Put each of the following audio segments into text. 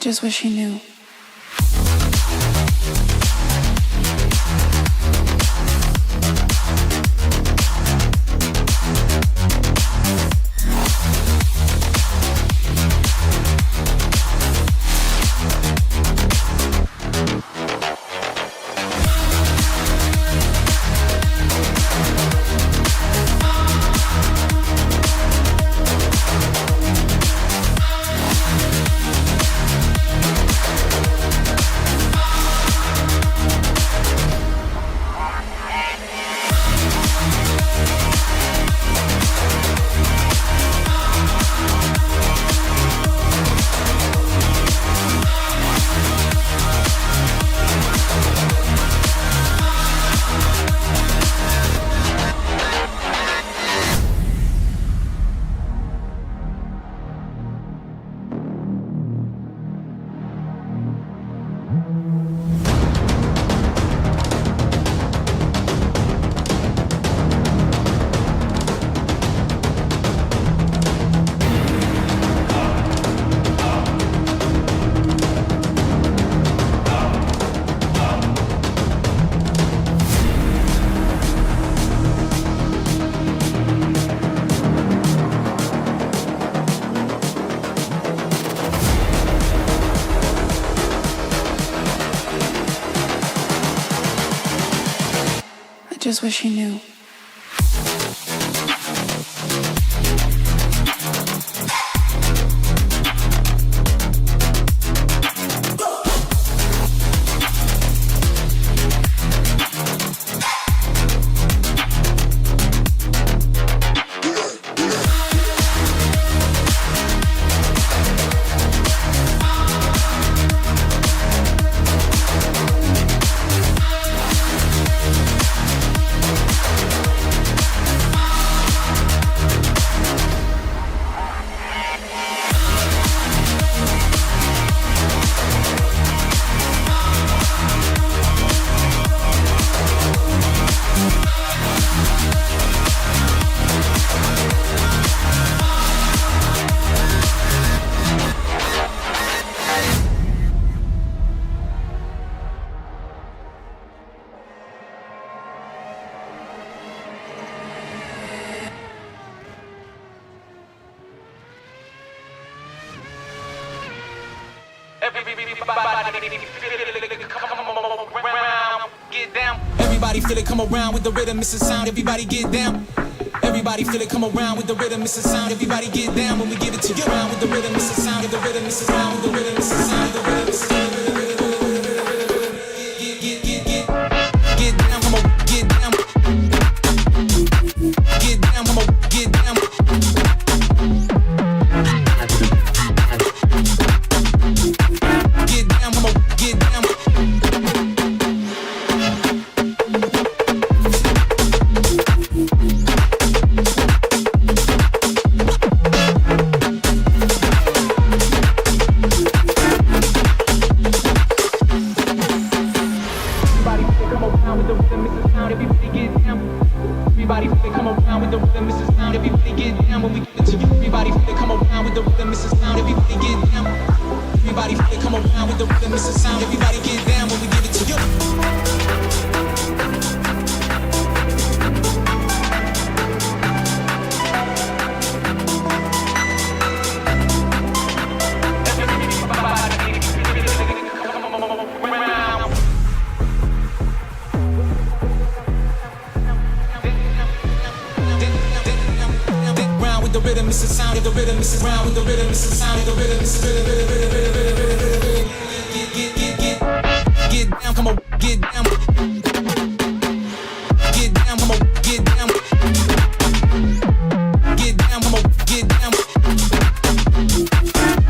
just wish he knew. Just wish he knew. Everybody feel it, come around with the rhythm, it's a sound, everybody get down. Everybody feel it, come around with the rhythm, it's a sound, everybody get down when we give it to you. Around with the rhythm, it's a sound, the rhythm, it's a sound, with the rhythm, it's a sound, the rhythm, it's a sound. Get down, come on, get down. Get down, come on, get down.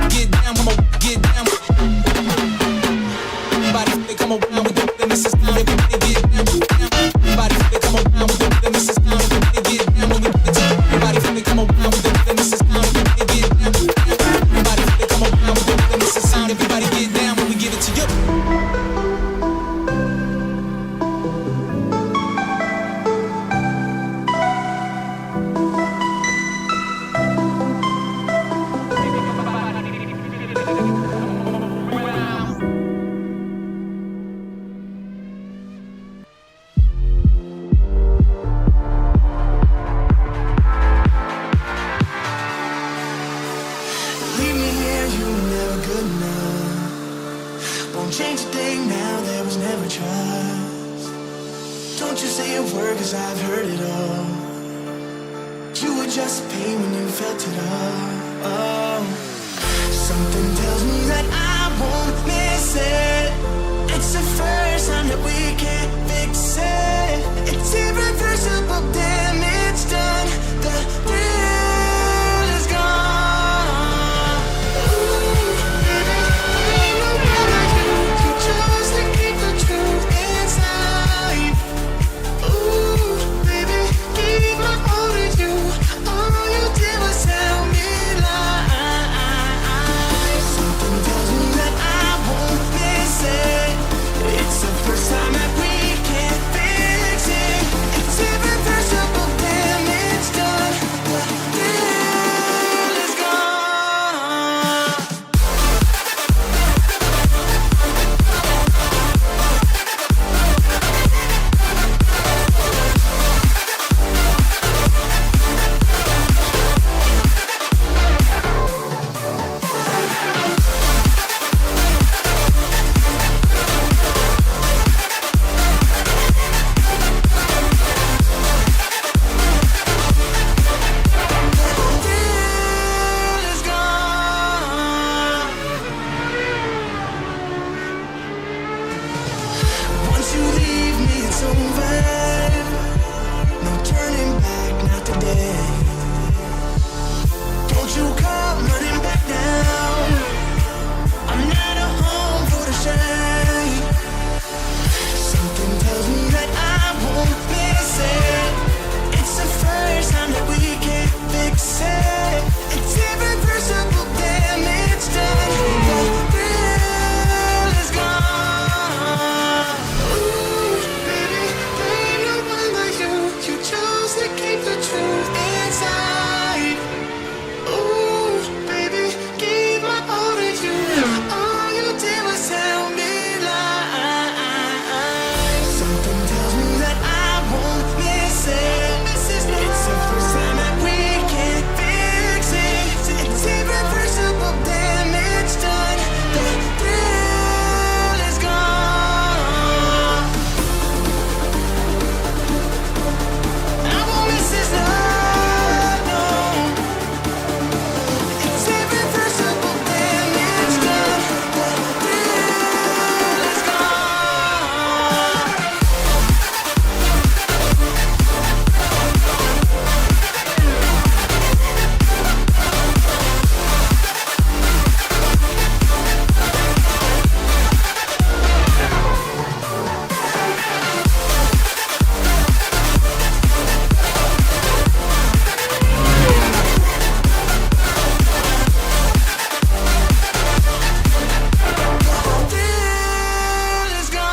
Get down, come on, get down. Everybody come around with the change a thing now, there was never trust. Don't you say a word, cause I've heard it all. You were just pain when you felt it all. Oh. Something tells me that I won't miss it. It's the first time that we can't fix it. It's irreversible damage done. The thrill is gone. Ooh, baby, ain't no better you. You chose to keep the truth inside. Ooh, baby, keep my hold of you. All you did was tell me lies. Something tells me that I won't miss it. It's the first time that we can't fix it. It's irreversible damage done. The thrill is gone. Once you leave me, it's over. No turning back, not today. Don't you come running back now. I'm not a home for the shame. Something tells me that I won't miss it. It's the first time that we can't fix it. It's irreversible damage done. The thrill is gone. Ooh, baby, ain't no one like you. You chose to keep the truth inside. Ooh, baby, keep my hold of you. All you did was tell me lies. Something tells me that I won't miss it. It's the first time that we can't fix it. It's irreversible damage done. The thrill is gone. I won't miss this love, no. It's irreversible damage done. The thrill is gone. Thrill is gone.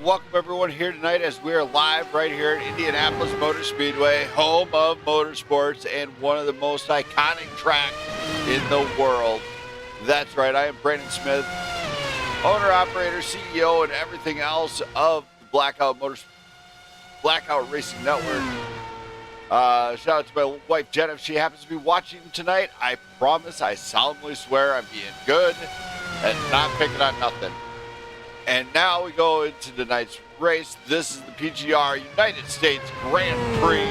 welcome everyone here tonight as we are live right here at Indianapolis Motor Speedway, home of motorsports and one of the most iconic tracks in the world. That's right, I am Brandon Smith, owner, operator, CEO, and everything else of the Blackout Racing Network. Shout out to my wife Jen if she happens to be watching tonight. I promise, I solemnly swear I'm being good and not picking on nothing. And now we go into tonight's race. This is the PGR United States Grand Prix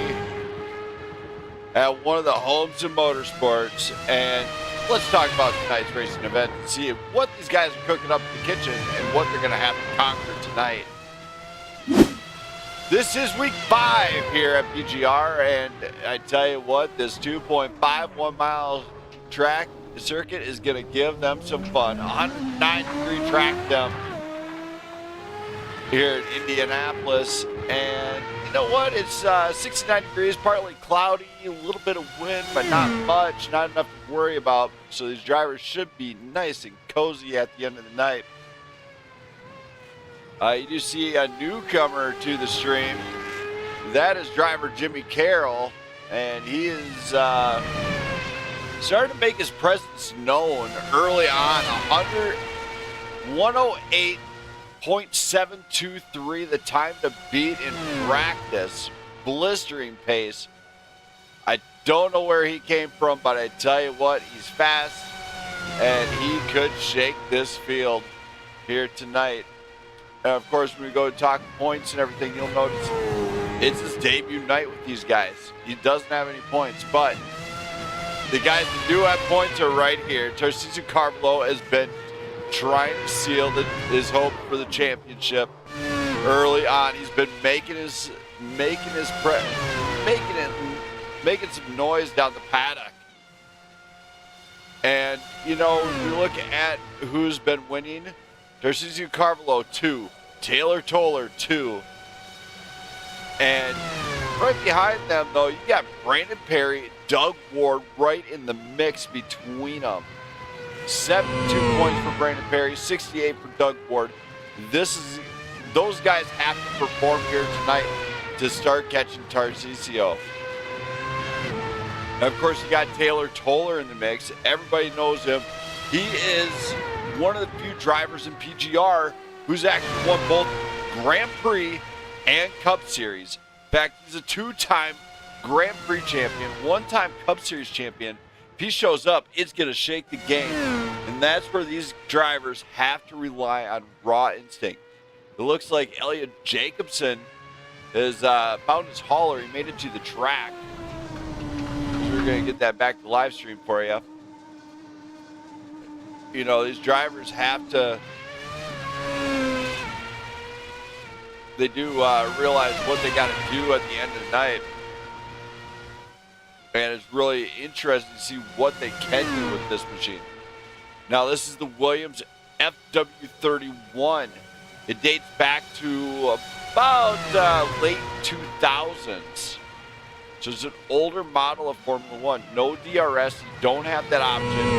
at one of the homes of motorsports. And let's talk about tonight's racing event and see what these guys are cooking up in the kitchen and what they're going to have to conquer tonight. This is week 5 here at PGR, and I tell you what, this 2.51 mile track circuit is going to give them some fun. 109-degree track down here in Indianapolis, and you know what, it's 69 degrees, partly cloudy, a little bit of wind, but not much, not enough to worry about, so these drivers should be nice and cozy at the end of the night. You do see a newcomer to the stream. That is driver Jimmy Carroll, and he is starting to make his presence known early on. 108.723, the time to beat in practice. Blistering pace. I don't know where he came from, but I tell you what, he's fast, and he could shake this field here tonight. And of course, when we go to talk points and everything, you'll notice it's his debut night with these guys. He doesn't have any points, but the guys that do have points are right here. Tarcisio Carvalho has been trying to seal his hope for the championship early on. He's been making some noise down the paddock. And you know, if you look at who's been winning, Tarcisio Carvalho 2, Taylor Toller 2, and right behind them though you got Brandon Perry, Doug Ward right in the mix between them. 72 points for Brandon Perry, 68 for Doug Ward. Those guys have to perform here tonight to start catching Tarcisio. And of course, you got Taylor Toller in the mix. Everybody knows him. He is one of the few drivers in PGR who's actually won both Grand Prix and Cup Series. In fact, he's a 2-time Grand Prix champion, 1-time Cup Series champion. If he shows up, it's going to shake the game. And that's where these drivers have to rely on raw instinct. It looks like Elliot Jacobson has found his hauler. He made it to the track. So we're going to get that back to live stream for you. You know, these drivers have to, they do realize what they got to do at the end of the night. And it's really interesting to see what they can do with this machine. Now, this is the Williams FW31. It dates back to about late 2000s. So it's an older model of Formula One. No DRS, you don't have that option.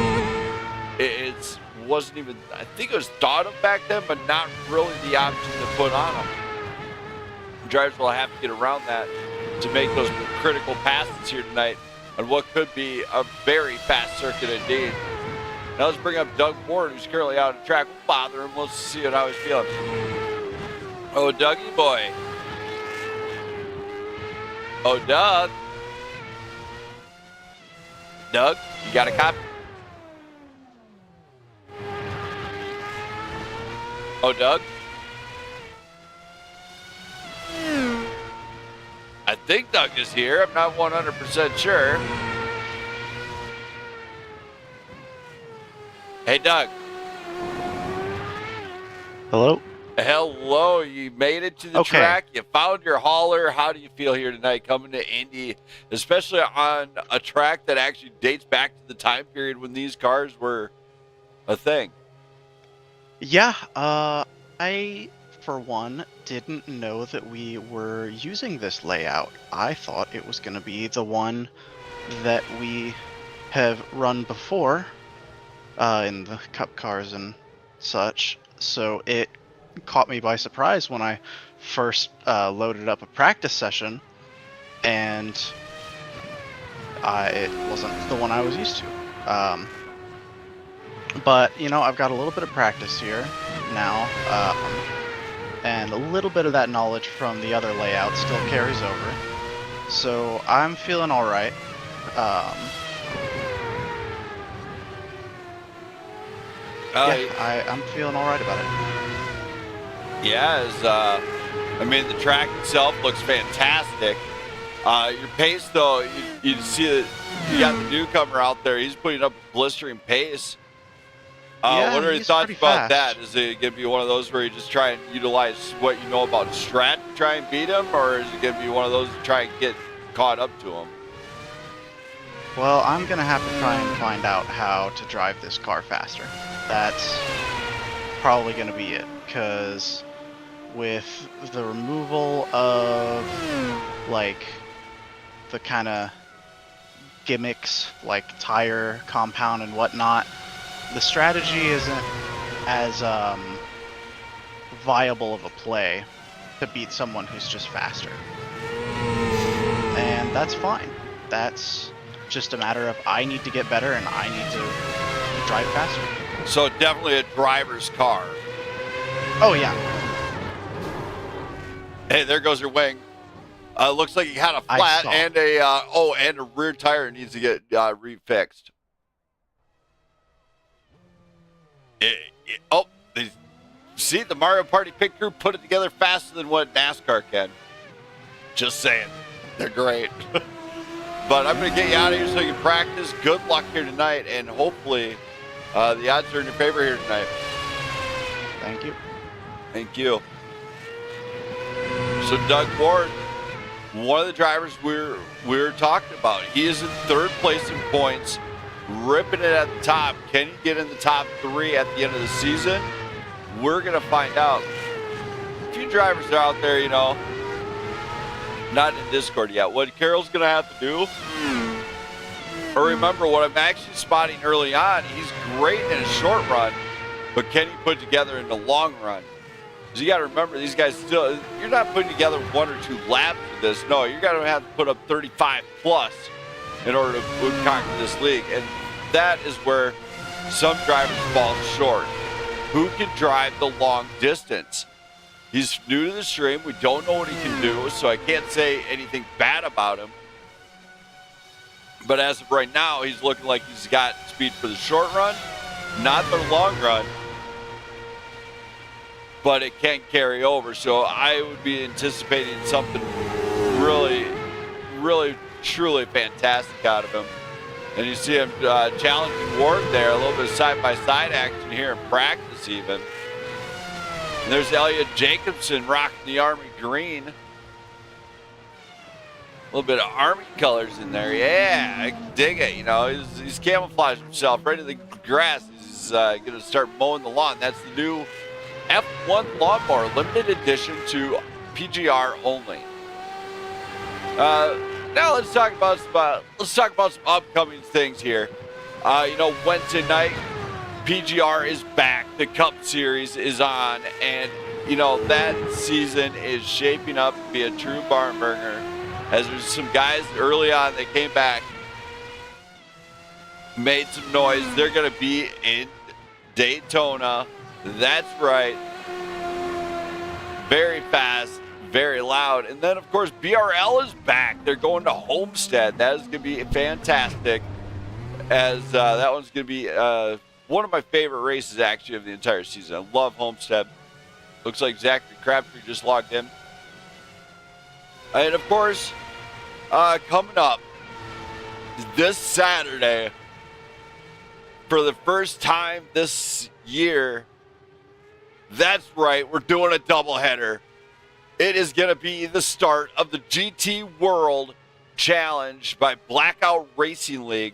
It wasn't even, I think it was thought of back then, but not really the option to put on them. Drivers will have to get around that to make those critical passes here tonight on what could be a very fast circuit indeed. Now let's bring up Doug Ward, who's currently out on track. We'll bother him. Let's see how he's feeling. Oh, Dougie boy. Oh, Doug. Doug, you got a copy? Oh, Doug? I think Doug is here. I'm not 100% sure. Hey, Doug. Hello? Hello. You made it to the track. You found your hauler. How do you feel here tonight coming to Indy, especially on a track that actually dates back to the time period when these cars were a thing? Yeah, I, for one, didn't know that we were using this layout. I thought it was going to be the one that we have run before in the Cup cars and such. So it caught me by surprise when I first loaded up a practice session, and it wasn't the one I was used to. But, you know, I've got a little bit of practice here now, and a little bit of that knowledge from the other layout still carries over. So I'm feeling all right. I'm feeling all right about it. Yeah, I mean, the track itself looks fantastic. Your pace, though, you see that you got the newcomer out there. He's putting up a blistering pace. What are your thoughts about that? Is it going to be one of those where you just try and utilize what you know about strat to try and beat him, or is it going to be one of those to try and get caught up to him? Well, I'm going to have to try and find out how to drive this car faster. That's probably going to be it, because with the removal of, like, the kind of gimmicks, like tire compound and whatnot, the strategy isn't as viable of a play to beat someone who's just faster. And that's fine. That's just a matter of I need to get better and I need to drive faster. So definitely a driver's car. Oh, yeah. Hey, there goes your wing. Looks like you had a flat and a rear tire needs to get refixed. See, the Mario Party pit crew put it together faster than what NASCAR can. Just saying. They're great. But I'm going to get you out of here so you can practice. Good luck here tonight, and hopefully the odds are in your favor here tonight. Thank you. Thank you. So Doug Ward, one of the drivers we're talking about, he is in third place in points, ripping it at the top. Can he get in the top 3 at the end of the season? We're going to find out. A few drivers are out there, you know, not in Discord yet. What Carroll's going to have to do, or remember what I'm actually spotting early on, he's great in a short run, but can he put together in the long run? Because you got to remember, these guys still, you're not putting together 1 or 2 laps with this. No, you're going to have to put up 35 plus in order to conquer this league. And that is where some drivers fall short. Who can drive the long distance? He's new to the stream. We don't know what he can do, so I can't say anything bad about him. But as of right now, he's looking like he's got speed for the short run, not the long run. But it can carry over, so I would be anticipating something really, really, truly fantastic out of him. And you see him challenging Ward there, a little bit of side-by-side action here in practice even. And there's Elliot Jacobson rocking the Army green. A little bit of Army colors in there. Yeah, I can dig it. You know, he's camouflaged himself right in the grass. He's going to start mowing the lawn. That's the new F1 lawnmower, limited edition to PGR only. Now let's talk about some upcoming things here. You know, Wednesday night, PGR is back. The Cup Series is on, and you know that season is shaping up to be a true barn burner. As there's some guys early on that came back, made some noise. They're going to be in Daytona. That's right. Very fast, very loud. And then, of course, BRL is back. They're going to Homestead. That is going to be fantastic, as that one's going to be one of my favorite races, actually, of the entire season. I love Homestead. Looks like Zachary Crabtree just logged in. And, of course, coming up this Saturday, for the first time this year, that's right, we're doing a doubleheader. It is going to be the start of the GT World Challenge by Blackout Racing League.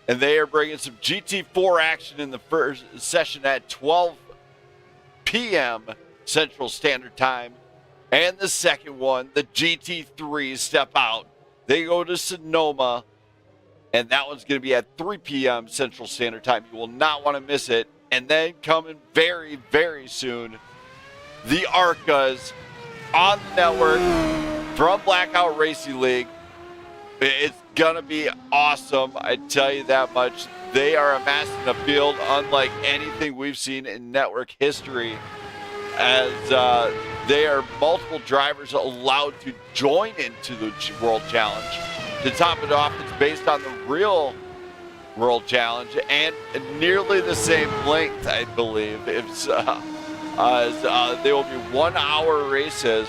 And they are bringing some GT4 action in the first session at 12 p.m. Central Standard Time. And the second one, the GT3s step out. They go to Sonoma. And that one's going to be at 3 p.m. Central Standard Time. You will not want to miss it. And then coming very, very soon, the ARCAs on the network from Blackout Racing League. It's going to be awesome. I tell you that much. They are amassing a field unlike anything we've seen in network history, as they are multiple drivers allowed to join into the World Challenge. To top it off, it's based on the real World Challenge and nearly the same length, I believe. They will be 1 hour races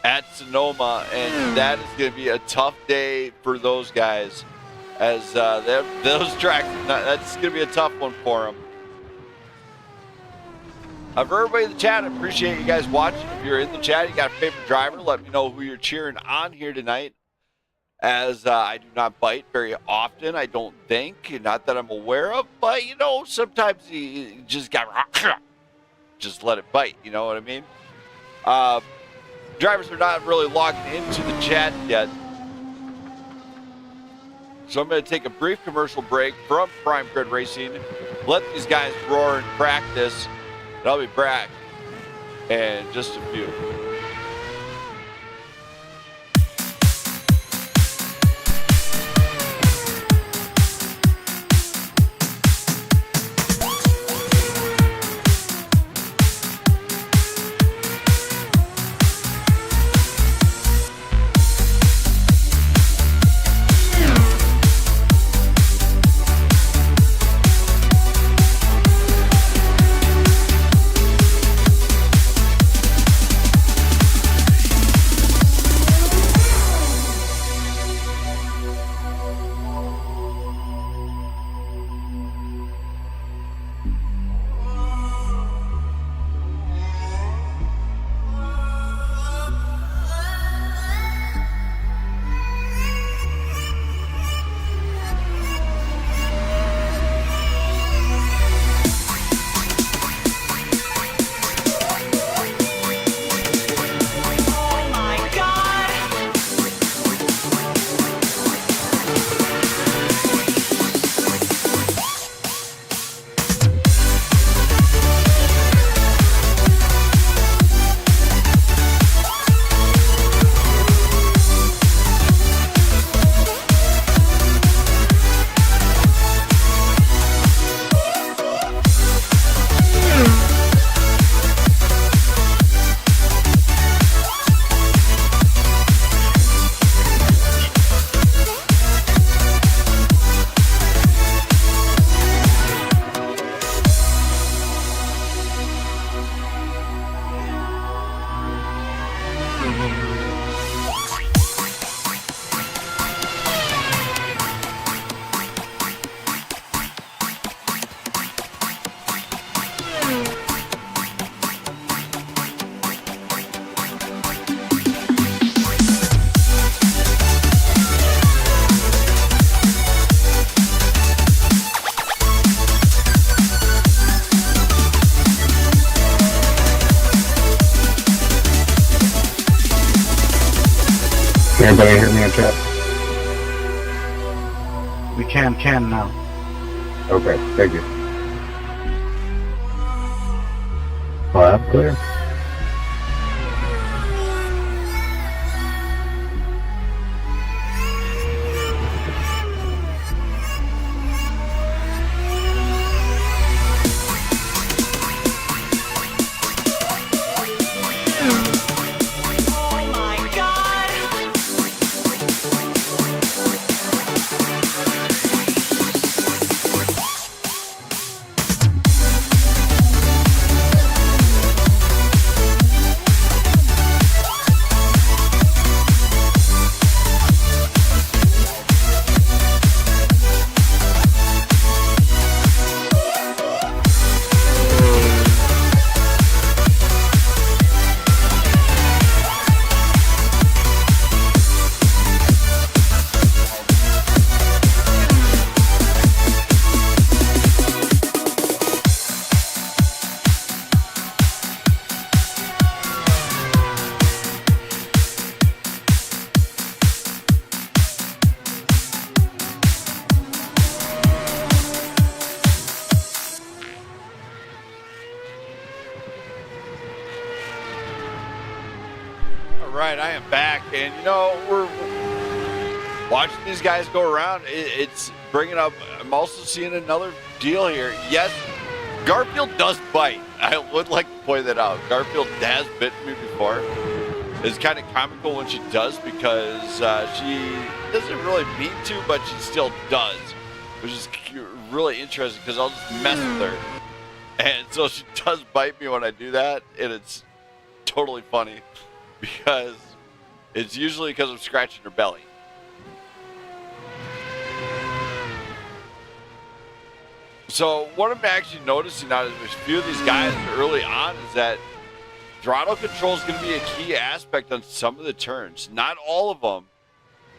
at Sonoma, and that is going to be a tough day for those guys, as those tracks, that's going to be a tough one for them. For everybody in the chat, I appreciate you guys watching. If you're in the chat, you got a favorite driver, let me know who you're cheering on here tonight, as I do not bite very often, I don't think. Not that I'm aware of, but, you know, sometimes you just got just let it bite, you know what I mean? Drivers are not really logging into the chat yet, so I'm going to take a brief commercial break from Prime Grid Racing, let these guys roar and practice, and I'll be back in just a few. Anybody hear me in chat? We can now. Okay, thank you. Well, I'm clear. right. I am back. And, you know, we're watching these guys go around. It's bringing up, I'm also seeing another deal here. Yes, Garfield does bite. I would like to point that out. Garfield has bitten me before. It's kind of comical when she does because she doesn't really mean to, but she still does, which is really interesting because I'll just mess with her. And so she does bite me when I do that, and it's totally funny because it's usually because I'm scratching her belly. So what I'm actually noticing out of a few of these guys early on is that throttle control is going to be a key aspect on some of the turns. Not all of them.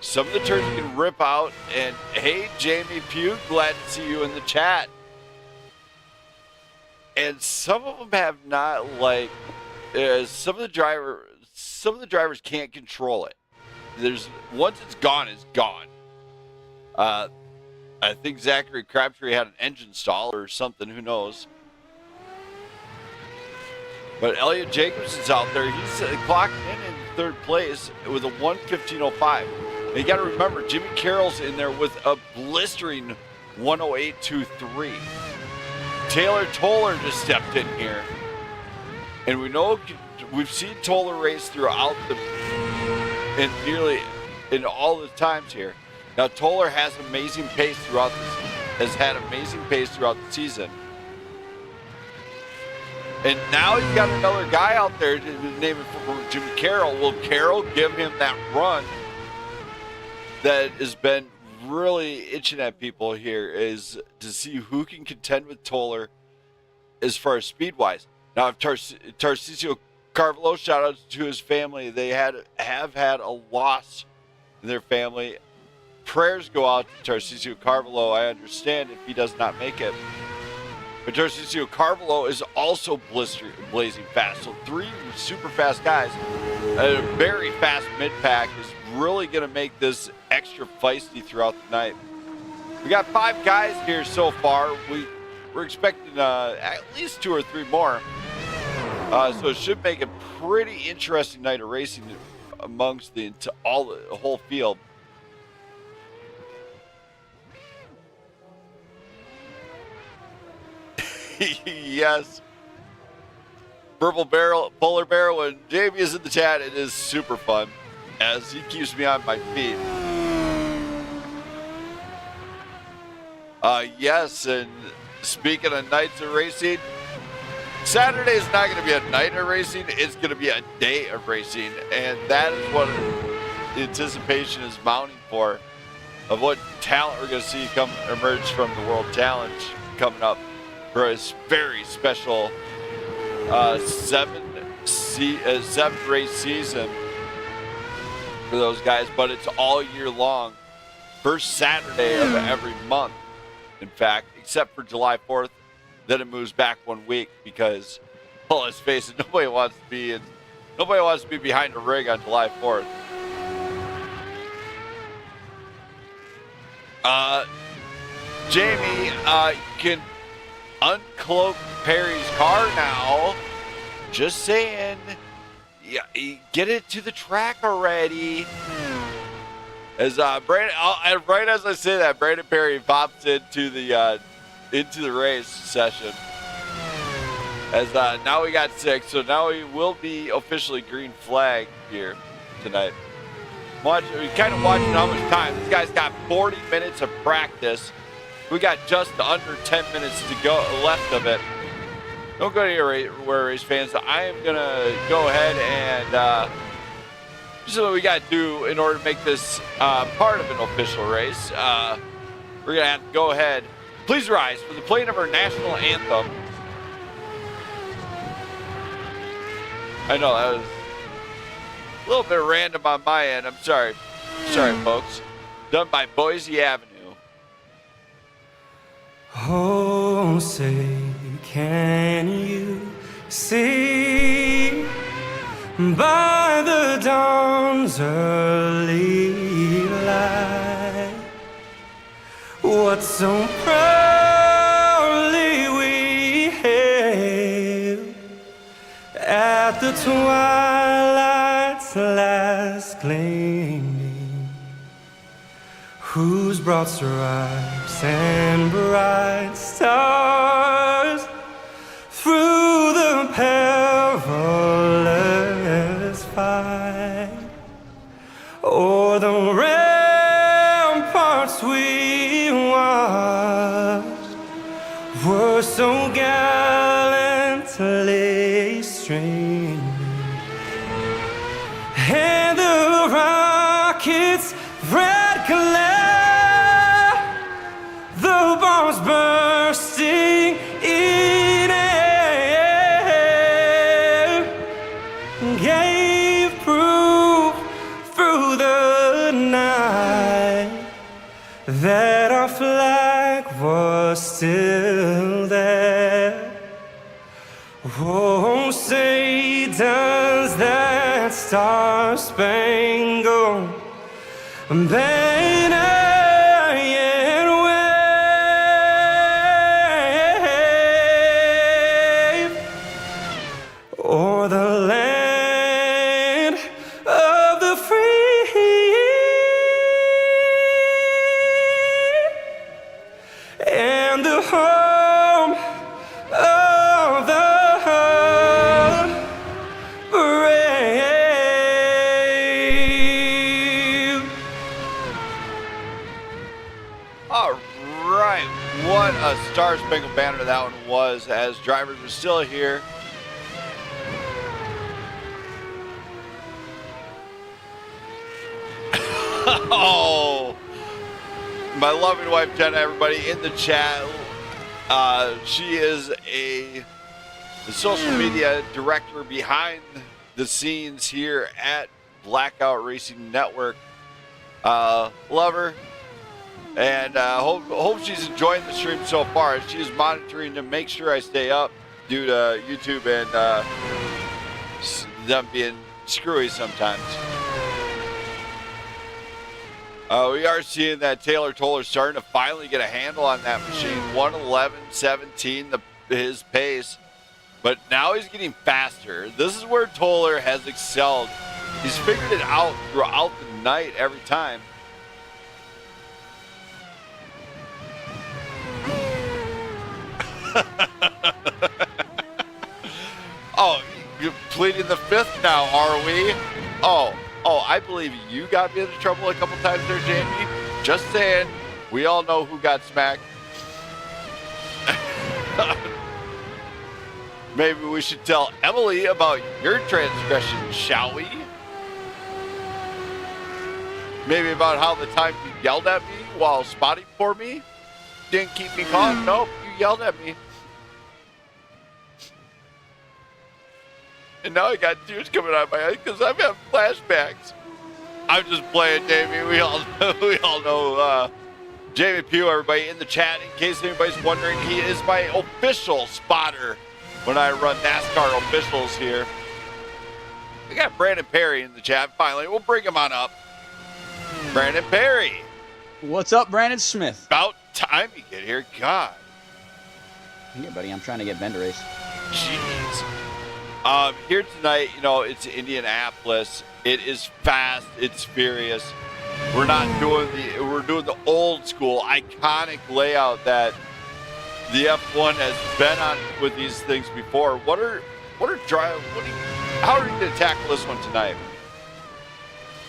Some of the turns you can rip out. And hey, Jamie Pugh, glad to see you in the chat. And some of them have not, like, some of the drivers can't control it. Once it's gone, it's gone. I think Zachary Crabtree had an engine stall or something, who knows. But Elliot Jacobson's out there. He's clocked in third place with a 1:15.05. And you got to remember, Jimmy Carroll's in there with a blistering 1:08.23. Taylor Toller just stepped in here. And we've seen Toller race throughout in all the times here. Now Toller has amazing pace throughout the season. And now he's got another guy out there to name it for Jimmy Carroll. Will Carroll give him that run that has been really itching at people here, is to see who can contend with Toller as far as speed-wise. Now, if Tarcisio Carvalho, shout out to his family, they have had a loss in their family. Prayers go out to Tarcisio Carvalho. I understand if he does not make it. But Tarcisio Carvalho is also blazing fast. So three super fast guys. A very fast mid-pack is really going to make this extra feisty throughout the night. We got 5 guys here so far. We're expecting at least 2 or 3 more. So it should make a pretty interesting night of racing amongst the whole field. Yes. Purple Barrel, Polar Bear, when Jamie is in the chat, it is super fun as he keeps me on my feet. Yes, and speaking of nights of racing, Saturday is not going to be a night of racing, it's going to be a day of racing, and that is what anticipation is mounting for, of what talent we're going to see emerge from the World Challenge coming up for a very special 7-race season for those guys, but it's all year long. First Saturday of every month, in fact, except for July 4th. Then it moves back 1 week because, well, let's face it, nobody wants to be behind a rig on July 4th. Jamie, you can uncloak Perry's car now. Just saying. Yeah, get it to the track already. As Brandon, right as I say that, Brandon Perry pops into the race session. As now we got 6, so now we will be officially green flag here tonight. We're kind of watching how much time. This guy's got 40 minutes of practice. We got just under 10 minutes to go left of it. Don't go anywhere, race fans. I am going to go ahead and this is what we got to do in order to make this part of an official race. We're going to have to go ahead. Please rise for the playing of our national anthem. I know that was a little bit random on my end. I'm sorry. Sorry, folks. Done by Boise Avenue. Oh, say, can you see by the dawn's early light what so proudly we hailed at the twilight's last skies gleaming, whose broad stripes and bright stars through the perilous fight, o'er the ramparts we watched, were so gallantly streaming, and the rocket's red glare, the bombs bursting in air, gave proof through the night that our flag was still there. Oh, say does that star-spangled banner yet wave o'er the land of the free and the home of the brave. All right, what a Star-Spangled Banner that one was, as drivers are still here. Oh, my loving wife Jenna, everybody in the chat. She is the social media director behind the scenes here at Blackout Racing Network. Love her, and hope she's enjoying the stream so far. She's monitoring to make sure I stay up due to YouTube and them being screwy sometimes. We are seeing that Taylor Toller starting to finally get a handle on that machine. 1:11.17 his pace, but now he's getting faster. This is where Toller has excelled. He's figured it out throughout the night every time. Oh, you're pleading the fifth now, are we? Oh, I believe you got me into trouble a couple times there, Jamie. Just saying. We all know who got smacked. Maybe we should tell Emily about your transgression, shall we? Maybe about how the time you yelled at me while spotting for me didn't keep me calm. Nope, you yelled at me. And now I got tears coming out of my eyes because I'm having flashbacks. I'm just playing, Jamie. We all know Jamie Pugh, everybody in the chat. In case anybody's wondering, he is my official spotter when I run NASCAR officials here. We got Brandon Perry in the chat. Finally, we'll bring him on up. Brandon Perry. What's up, Brandon Smith? About time you get here. God. Yeah, buddy, I'm trying to get Ben to race. Jeez. Here tonight, it's Indianapolis. It is fast. It's furious. We're doing the old school, iconic layout that the F1 has been on with these things before. How are you going to tackle this one tonight?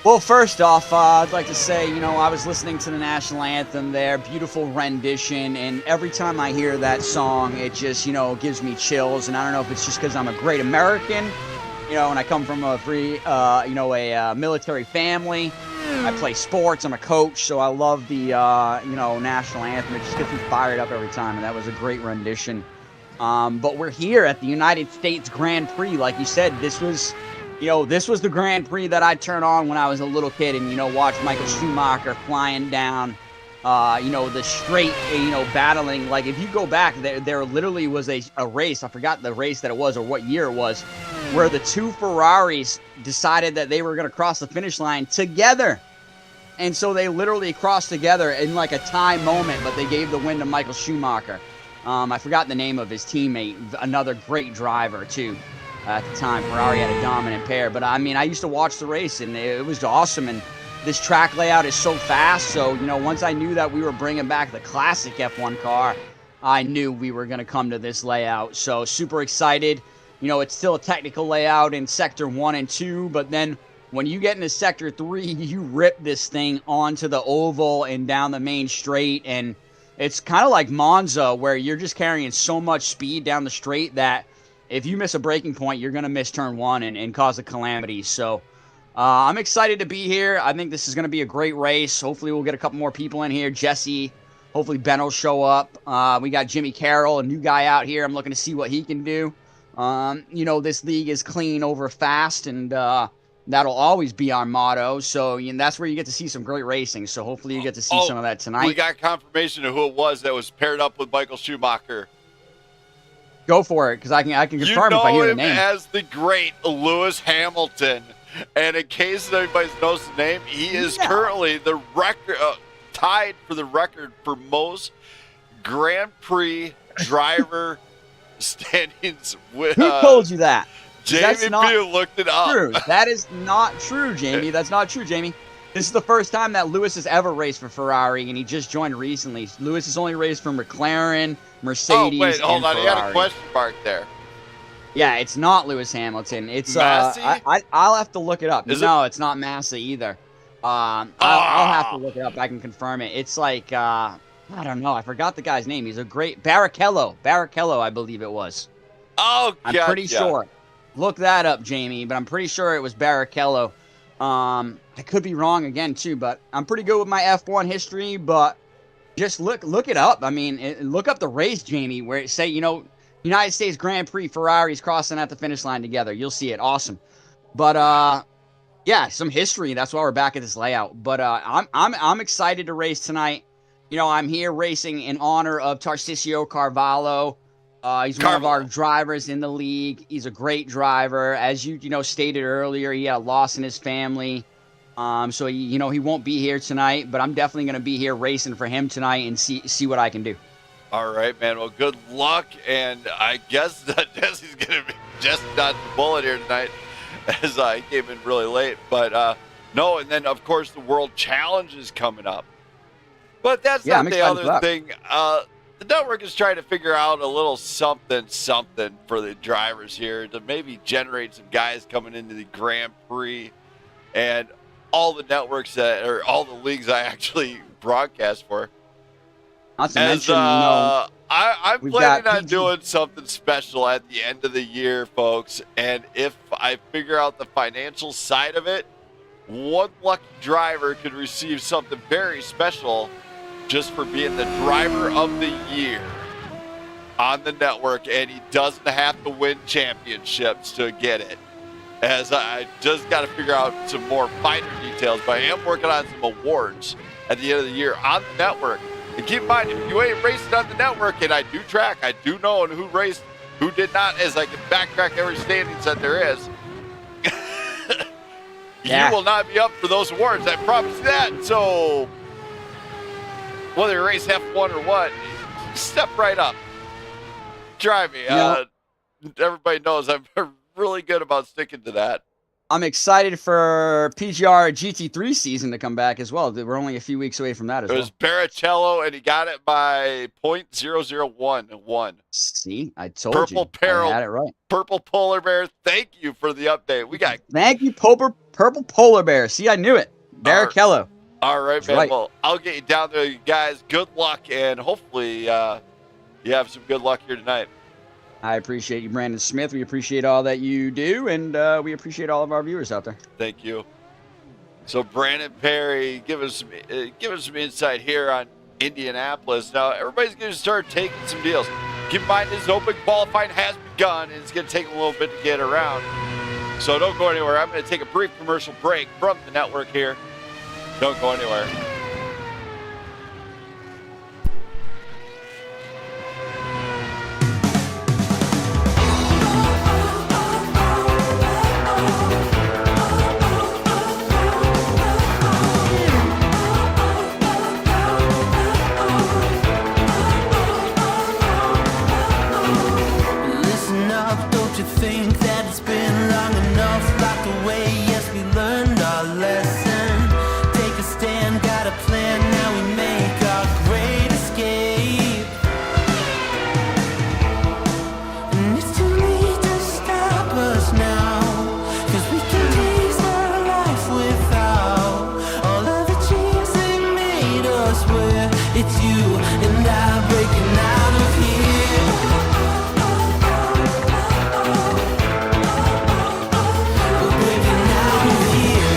Well, first off, I'd like to say, I was listening to the national anthem there, beautiful rendition, and every time I hear that song, it just, gives me chills, and I don't know if it's just because I'm a great American, and I come from a free, a military family. I play sports, I'm a coach, so I love the, national anthem. It just gets me fired up every time, and that was a great rendition. But we're here at the United States Grand Prix. Like you said, this was the Grand Prix that I'd turn on when I was a little kid and, watch Michael Schumacher flying down, the straight, battling. Like, if you go back, there literally was a race. I forgot the race that it was or what year it was, where the two Ferraris decided that they were going to cross the finish line together. And so they literally crossed together in like a tie moment, but they gave the win to Michael Schumacher. I forgot the name of his teammate, another great driver too. at the time. Ferrari had a dominant pair. But, I mean, I used to watch the race, and it was awesome. And this track layout is so fast. So, once I knew that we were bringing back the classic F1 car, I knew we were going to come to this layout. So, super excited. It's still a technical layout in Sector 1 and 2, but then when you get into Sector 3, you rip this thing onto the oval and down the main straight, and it's kind of like Monza, where you're just carrying so much speed down the straight that if you miss a braking point, you're going to miss turn 1 and cause a calamity. So I'm excited to be here. I think this is going to be a great race. Hopefully we'll get a couple more people in here. Jesse, hopefully Ben will show up. We got Jimmy Carroll, a new guy out here. I'm looking to see what he can do. This league is clean over fast, and that'll always be our motto. So that's where you get to see some great racing. So hopefully you get to see some of that tonight. We got confirmation of who it was that was paired up with Michael Schumacher. Go for it, because I can confirm if I hear the name. You know him as the great Lewis Hamilton. And in case anybody knows the name, he is currently the record tied for the record for most Grand Prix driver standings. With, who told you that? Jamie Pugh looked it up. True. That is not true, Jamie. That's not true, Jamie. This is the first time that Lewis has ever raced for Ferrari, and he just joined recently. Lewis has only raced for McLaren, Mercedes, wait, hold on. Ferrari. He had a question mark there. Yeah, it's not Lewis Hamilton. It's Massey? I'll have to look it up. Is it's not Massey either. I'll have to look it up. I can confirm it. It's like I don't know. I forgot the guy's name. He's a great Barrichello. Barrichello, I believe it was. Oh, I'm pretty sure. Look that up, Jamie. But I'm pretty sure it was Barrichello. I could be wrong again too, but I'm pretty good with my F1 history. But just look it up. I mean, look up the race, Jamie, where it say United States Grand Prix Ferraris crossing at the finish line together. You'll see it. Awesome. But yeah, some history. That's why we're back at this layout. But I'm excited to race tonight. I'm here racing in honor of Tarcisio Carvalho. He's one of our drivers in the league. He's a great driver. As you stated earlier, he had a loss in his family. So he won't be here tonight, but I'm definitely going to be here racing for him tonight and see what I can do. All right, man. Well, good luck, and I guess that Jesse's going to be just dodging the bullet here tonight, as I came in really late. But no, and then of course the World Challenge is coming up. But that's not the other thing. The network is trying to figure out a little something for the drivers here to maybe generate some guys coming into the Grand Prix, and all the networks all the leagues I actually broadcast for. Not to mention, I'm planning on doing something special at the end of the year, folks. And if I figure out the financial side of it, one lucky driver could receive something very special just for being the driver of the year on the network. And he doesn't have to win championships to get it. As I just got to figure out some more finer details. But I am working on some awards at the end of the year on the network. And keep in mind, if you ain't racing on the network, and I do track, I do know who raced, who did not, as I can backtrack every standings that there is. You will not be up for those awards, I promise you that. So, whether you race F1 or what, step right up. Try me. Everybody knows I'm really good about sticking to that. I'm excited for PGR GT3 season to come back as well. We're only a few weeks away from that as well. It was Barrichello, and he got it by .001. See, I told Purple you. Peril, I had it right. Purple Polar Bear, thank you for the update. Thank you, Purple Polar Bear. See, I knew it. Barrichello. All right, That's man. right. Well, I'll get you down there, you guys. Good luck, and hopefully you have some good luck here tonight. I appreciate you, Brandon Smith. We appreciate all that you do, and we appreciate all of our viewers out there. Thank you. So, Brandon Perry, give us some insight here on Indianapolis. Now, everybody's going to start taking some deals. Keep in mind, this open qualifying has begun, and it's going to take a little bit to get around. So, don't go anywhere. I'm going to take a brief commercial break from the network here. Don't go anywhere. Listen up, don't you think that it's walked away, yes, we learned our lesson. Take a stand, got a plan, now we make our great escape. And it's too late to stop us now, 'cause we can taste our life without all of the chains they made us wear. It's you and I breaking out of here. We're breaking out of here.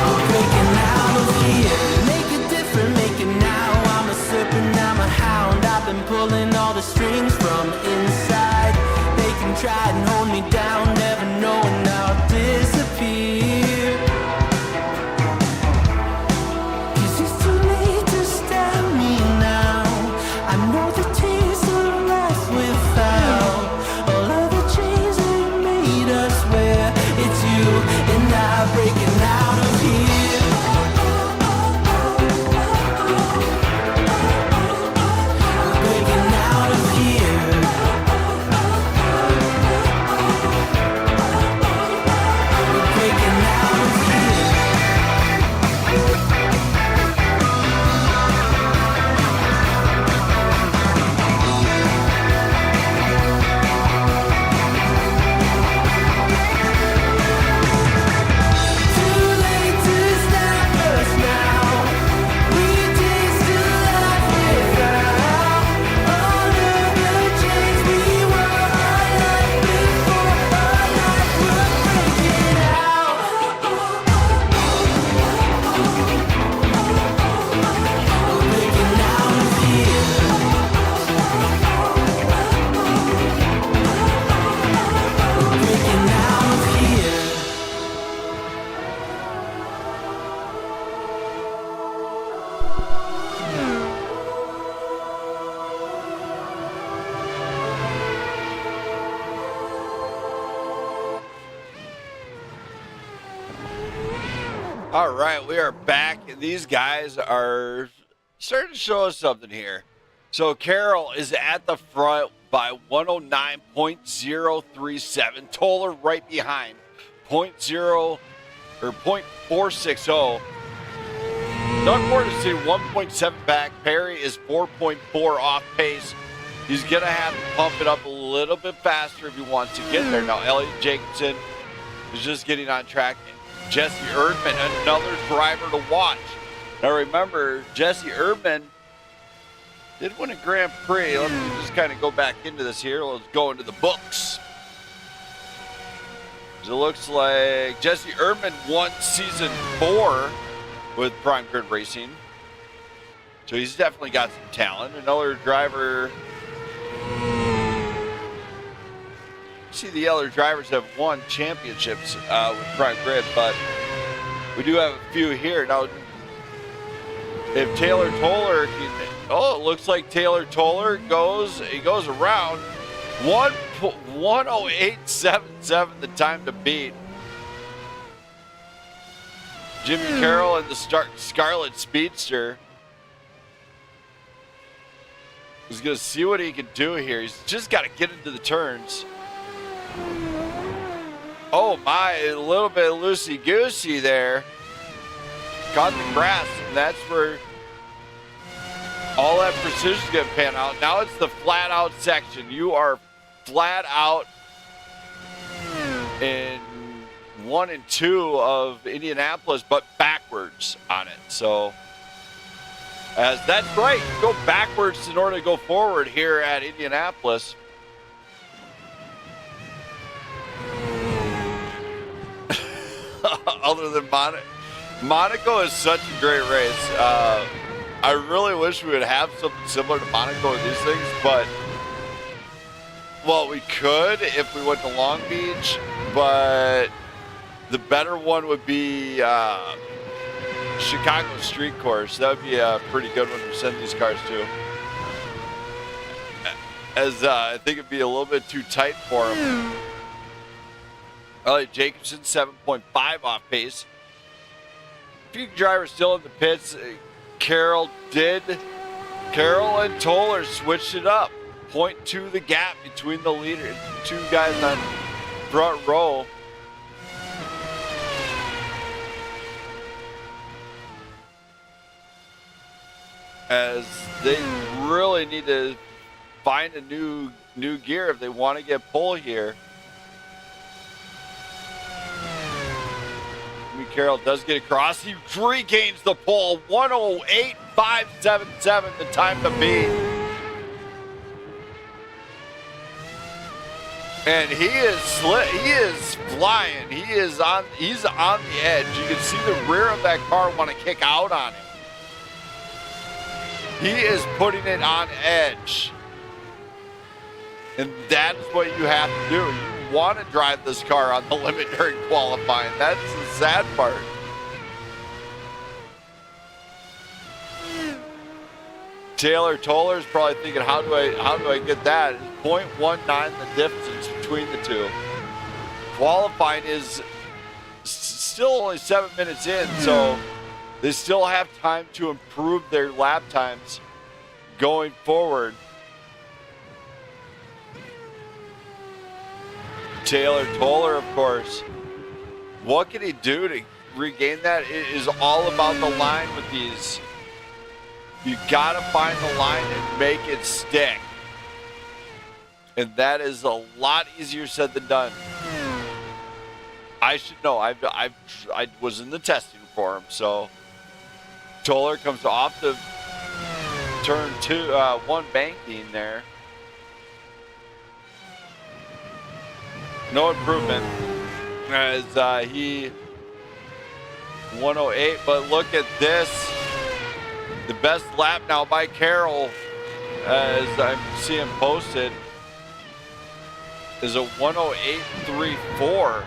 We're breaking out of here. Make it different, make it now. I'm a serpent, I'm a hound. I've been pulling all the strings from inside. They can try and hold me down, never knowing I'll disappear. 'Cause it's too late to stop me now. I know the taste of life without all of the chains they made us wear. It's you and I breaking out of here. We're breaking out of here. We're breaking out of here. Too late to stop us now. We taste the life without all of the chains we were alive before. Alive, we're breaking out. We're breaking out of here. We're breaking out of here. All right, we are back, and these guys are starting to show us something here. So Carroll is at the front by 109.037. Toller right behind, 0.460. Doug Ford is sitting 1.7 back. Perry is 4.4 off pace. He's going to have to pump it up a little bit faster if he wants to get there. Now, Elliot Jacobson is just getting on track. Jesse Erdman, another driver to watch. Now remember, Jesse Erdman did win a Grand Prix. Let me just kind of go back into this here. Let's go into the books. It looks like Jesse Erdman won season 4 with Prime Grid Racing. So he's definitely got some talent. Another driver. See, the other drivers have won championships with Prime Grid, but we do have a few here. Now, if Taylor Toller can, it looks like Taylor Toller goes around 1:08.77 the time to beat. Jimmy Carroll in the Scarlet Speedster. He's going to see what he can do here. He's just got to get into the turns. Oh my, a little bit loosey-goosey there. Caught the grass, and that's where all that precision's going to pan out. Now it's the flat-out section. You are flat out in 1 and 2 of Indianapolis, but backwards on it. So, as that's right, you go backwards in order to go forward here at Indianapolis. Other than Monaco is such a great race. I really wish we would have something similar to Monaco in these things, but well, we could if we went to Long Beach, but the better one would be Chicago Street Course. That would be a pretty good one to send these cars to. As I think it'd be a little bit too tight for them. Elliot Jacobson, 7.5 off pace. A few drivers still in the pits. Carroll and Toller switched it up. 0.2 the gap between the leader, two guys on front row. As they really need to find a new gear if they want to get pole here. Carroll does get across. He regains the pole. 108.577 the time to beat. And he is flying. He's on the edge. You can see the rear of that car want to kick out on him. He is putting it on edge. And that is what you have to do. You want to drive this car on the limit during qualifying. That's the sad part. Taylor Toller is probably thinking, how do I get that? It's 0.19 the difference between the two. Qualifying is still only 7 minutes in, so they still have time to improve their lap times going forward. Taylor Toller, of course. What can he do to regain that? It is all about the line with these. You got to find the line and make it stick. And that is a lot easier said than done. I should know. I was in the testing for him, so Toller comes off the turn one banking there. No improvement as he 108, but look at this. The best lap now by Carroll, as I see him posted, is a 108.34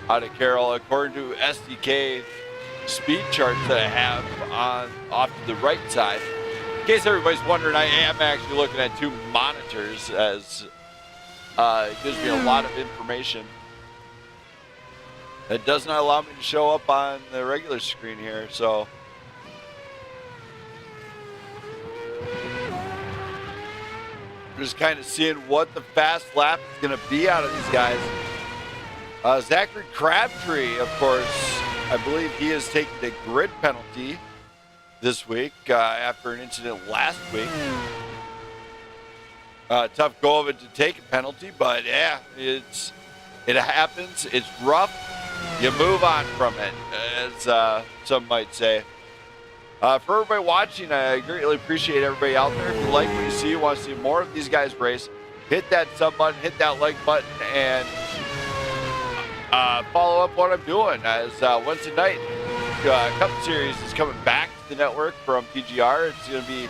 out of Carroll, according to SDK speed charts that I have off to the right side. In case everybody's wondering, I am actually looking at two monitors, as it gives me a lot of information. It does not allow me to show up on the regular screen here, so. Just kind of seeing what the fast lap is going to be out of these guys. Zachary Crabtree, of course, I believe he has taken a grid penalty this week after an incident last week. Tough go of it to take a penalty, but yeah, it happens. It's rough. You move on from it, as some might say. For everybody watching, I greatly appreciate everybody out there. If you like what you see, you want to see more of these guys race, hit that sub button, hit that like button, and follow up what I'm doing. As Wednesday night, Cup Series is coming back to the network from PGR. It's going to be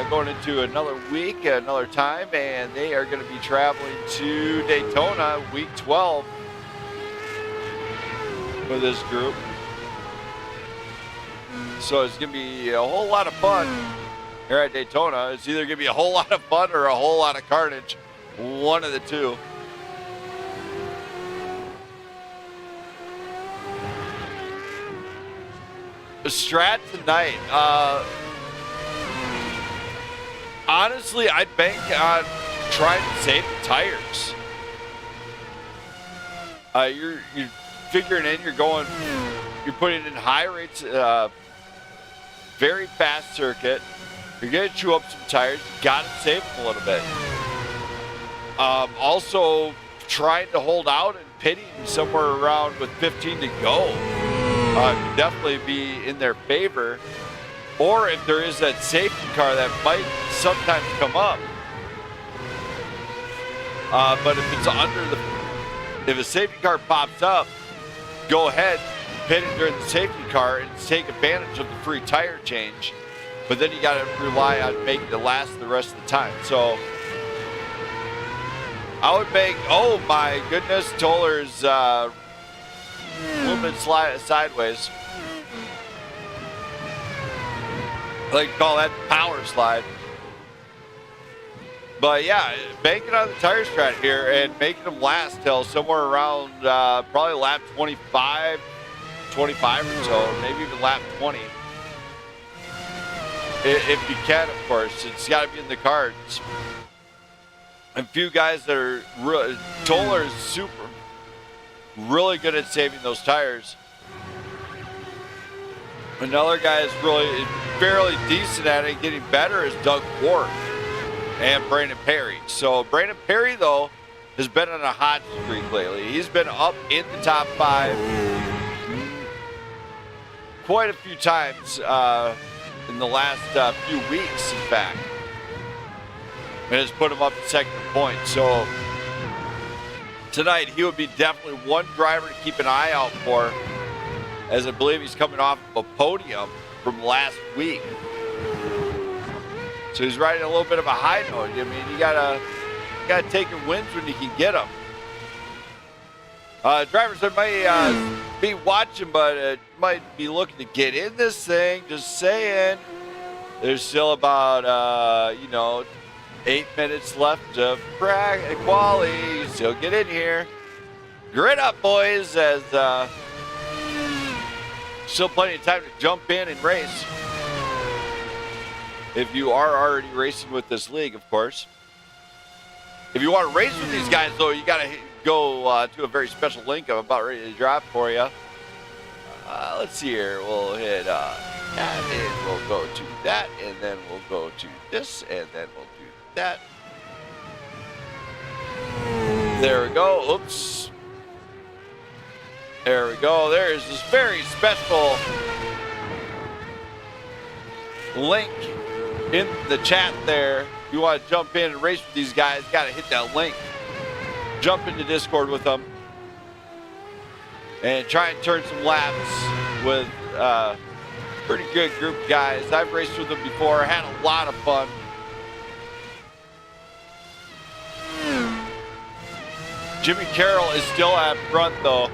going into another week, another time, and they are going to be traveling to Daytona week 12 for this group. So it's going to be a whole lot of fun here at Daytona. It's either going to be a whole lot of fun or a whole lot of carnage. One of the two. The strat tonight. Honestly, I'd bank on trying to save the tires. You're figuring in, you're putting in high rates, very fast circuit. You're going to chew up some tires. You got to save them a little bit. Also, trying to hold out and pitting somewhere around with 15 to go could definitely be in their favor. Or if there is that safety car that might sometimes come up. But if it's if a safety car pops up, go ahead, pit it during the safety car and take advantage of the free tire change. But then you got to rely on making it last the rest of the time. So I would make, oh my goodness, Toller's a little bit sideways. I like to call that power slide. But yeah, banking on the tire strat here and making them last till somewhere around probably lap 25 or so, maybe even lap 20. if you can, of course. It's got to be in the cards. A few guys that are Toller is really good at saving those tires. Another guy is really fairly decent at it, getting better, is Doug Ward and Brandon Perry. So Brandon Perry, though, has been on a hot streak lately. He's been up in the top 5 quite a few times in the last few weeks, in fact. And has put him up to second point. So tonight, he would be definitely one driver to keep an eye out for, as I believe he's coming off of a podium from last week. So he's riding a little bit of a high note. I mean, you gotta take your wins when you can get them. Drivers that might be watching, but might be looking to get in this thing. Just saying, there's still about 8 minutes left of quali. You still get in here. Grit up, boys, as still plenty of time to jump in and race. If you are already racing with this league, of course. If you want to race with these guys, though, you got to go to a very special link I'm about ready to drop for you. Let's see here. We'll hit that, and we'll go to that, and then we'll go to this, and then we'll do that. There we go. Oops. There we go. There's this very special link in the chat there. If you want to jump in and race with these guys, got to hit that link. Jump into Discord with them and try and turn some laps with pretty good group of guys. I've raced with them before, had a lot of fun. Jimmy Carroll is still at front, though,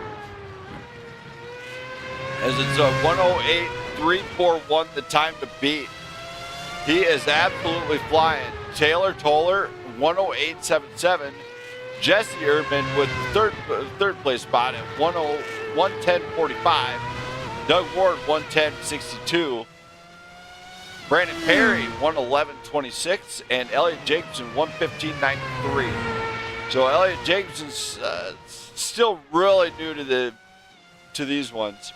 as it's a 108.341, the time to beat. He is absolutely flying. Taylor Toller, 108.77. Jesse Urban with the third place spot at 110.45. Doug Ward, 110.62. Brandon Perry, 111.26. And Elliot Jacobson, 115.93. So Elliot Jacobson's still really new to these ones.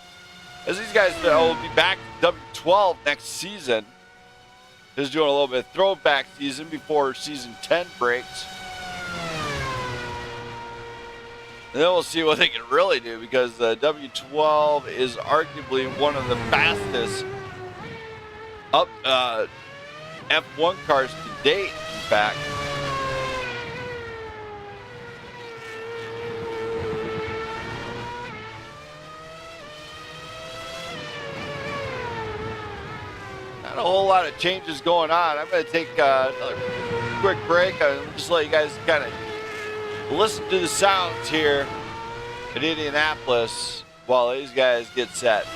As these guys will be back to W12 next season. Just doing a little bit of throwback season before season 10 breaks. And then we'll see what they can really do, because W12 is arguably one of the fastest up F1 cars to date, in fact. Not a whole lot of changes going on. I'm going to take another quick break and just let you guys kind of listen to the sounds here at Indianapolis while these guys get set.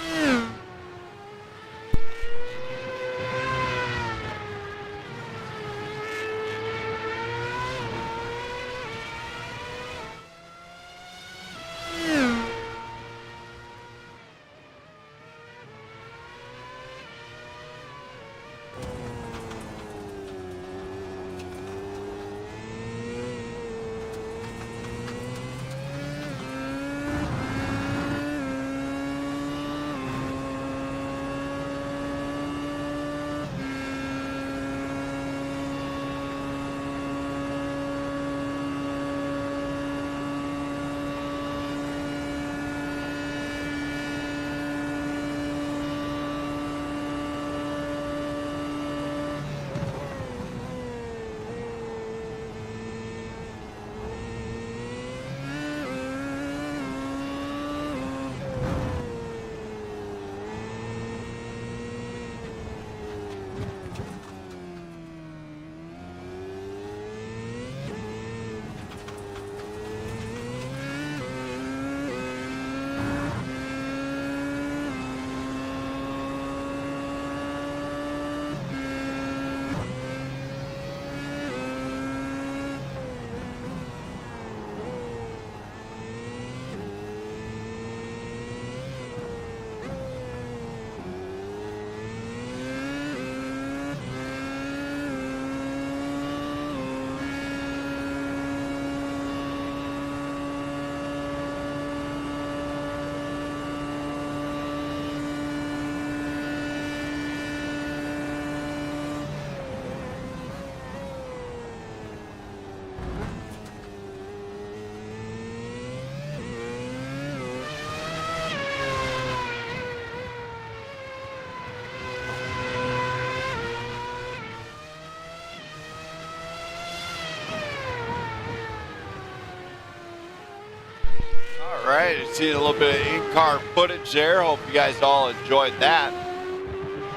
right. Seeing a little bit of in-car footage there. Hope you guys all enjoyed that.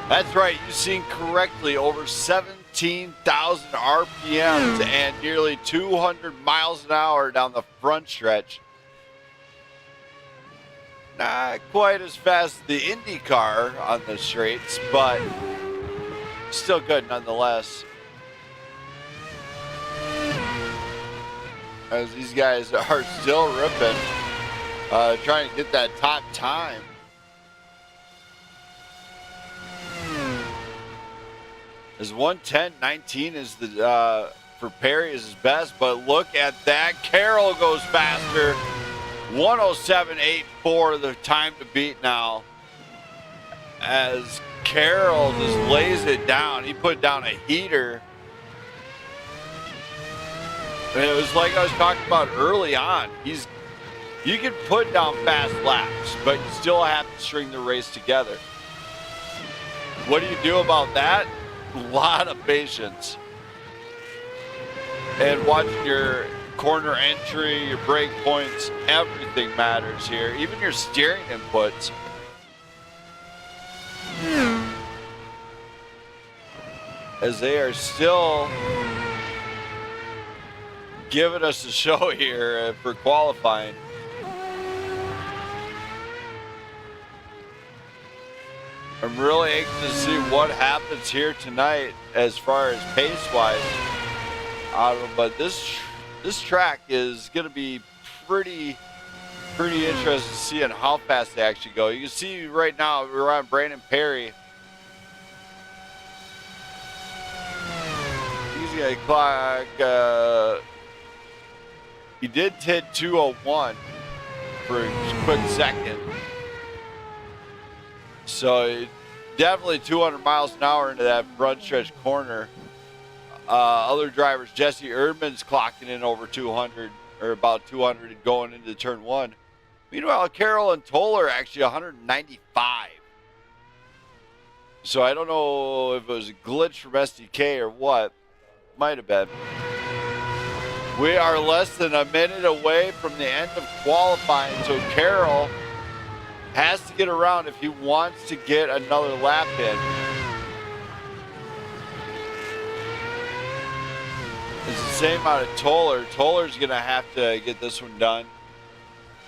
That's right. You've seen correctly over 17,000 RPMs and nearly 200 miles an hour down the front stretch. Not quite as fast as the Indy car on the straights, but still good nonetheless. As these guys are still ripping, trying to get that top time. As 1:10.19 is the for Perry is his best, but look at that. Carroll goes faster. 1:07.84 the time to beat now. As Carroll just lays it down. He put down a heater. And it was like I was talking about early on. You can put down fast laps, but you still have to string the race together. What do you do about that? A lot of patience. And watching your corner entry, your brake points, everything matters here. Even your steering inputs. As they are still giving us a show here for qualifying. I'm really anxious to see what happens here tonight as far as pace-wise. But this track is going to be pretty interesting to see on how fast they actually go. You can see right now we're on Brandon Perry. He's going to clock. He did hit 2:01 for a quick second. So definitely 200 miles an hour into that front stretch corner. Other drivers, Jesse Erdman's clocking in over 200, or about 200 going into turn one. Meanwhile, Carroll and Toller actually 195. So I don't know if it was a glitch from SDK or what. Might have been. We are less than a minute away from the end of qualifying, so Carroll has to get around if he wants to get another lap in. It's the same out of Toller. Toller's going to have to get this one done.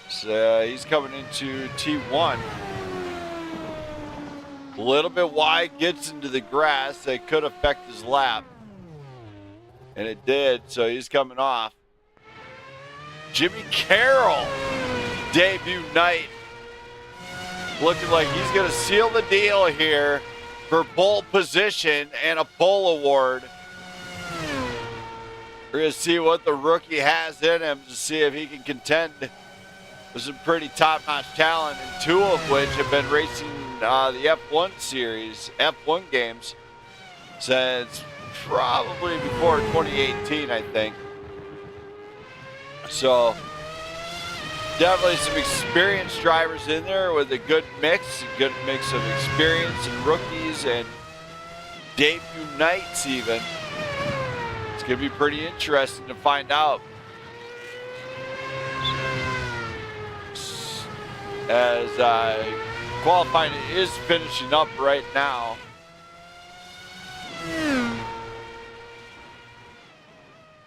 So he's coming into T1. A little bit wide, gets into the grass. That could affect his lap. And it did, so he's coming off. Jimmy Carroll, debut night. Looking like he's going to seal the deal here for pole position and a pole award. We're going to see what the rookie has in him to see if he can contend with some pretty top-notch talent, and two of which have been racing the F1 series, F1 games, since probably before 2018, I think. So definitely some experienced drivers in there with a good mix of experience and rookies and debut nights even. It's going to be pretty interesting to find out. As qualifying is finishing up right now.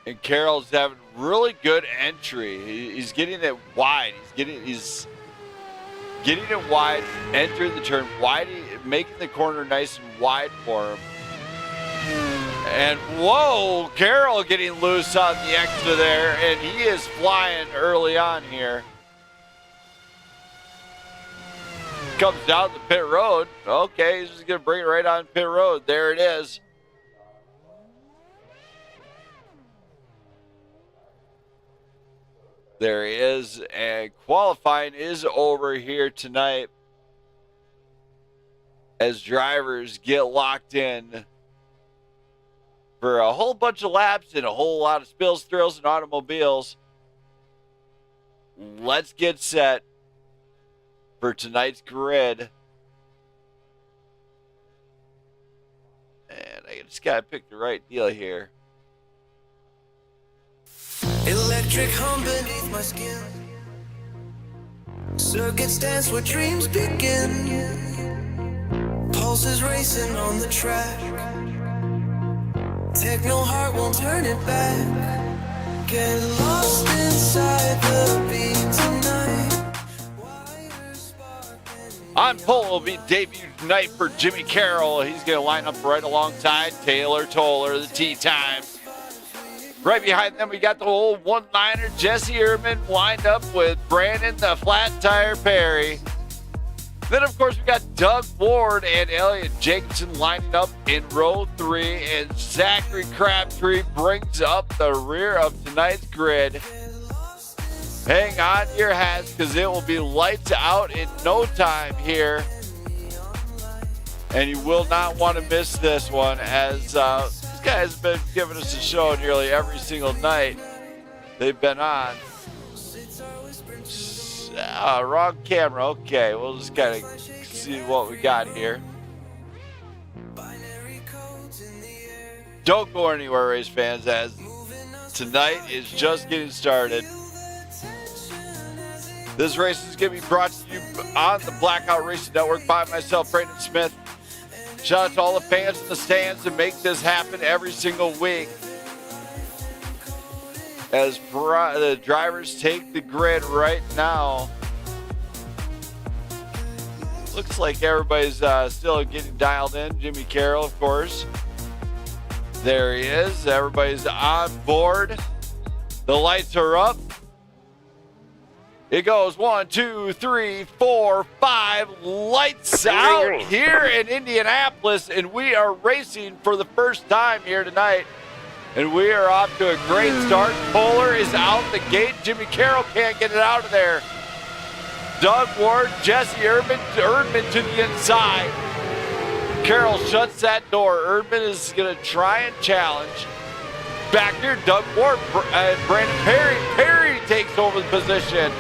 And Carroll's having really good entry. He's getting it wide. He's getting it wide, entering the turn wide, making the corner nice and wide for him. And whoa, Carroll getting loose on the exit there, and he is flying early on here. Comes down the pit road. Okay, he's just going to bring it right on pit road. There it is. There he is, and qualifying is over here tonight as drivers get locked in for a whole bunch of laps and a whole lot of spills, thrills, and automobiles. Let's get set for tonight's grid. And I just got to pick the right deal here. Electric hum beneath my skin. Circuits dance where dreams begin. Pulses racing on the track. Techno heart won't turn it back. Get lost inside the beat tonight. On pole will be debut tonight for Jimmy Carroll. He's going to line up right alongside Taylor Toller, the Tea Times. Right behind them, we got the old one-liner, Jesse Ehrman, lined up with Brandon, the Flat Tire Perry. Then, of course, we got Doug Ward and Elliot Jacobson lining up in row 3, and Zachary Crabtree brings up the rear of tonight's grid. Hang on to your hats, because it will be lights out in no time here. And you will not want to miss this one, as these guys have been giving us a show nearly every single night they've been on. Wrong camera. Okay, we'll just kind of see what we got here. Don't go anywhere, race fans, as tonight is just getting started. This race is going to be brought to you on the Blackout Racing Network by myself, Brandon Smith. Shout out to all the fans in the stands that make this happen every single week. As the drivers take the grid right now. Looks like everybody's still getting dialed in. Jimmy Carroll, of course. There he is. Everybody's on board. The lights are up. It goes 1, 2, 3, 4, 5. Lights out here in Indianapolis, and we are racing for the first time here tonight. And we are off to a great start. Polar is out the gate. Jimmy Carroll can't get it out of there. Doug Ward, Jesse Erdman to the inside. Carroll shuts that door. Erdman is going to try and challenge. Back here, Doug Ward and Brandon Perry. Perry takes over the position.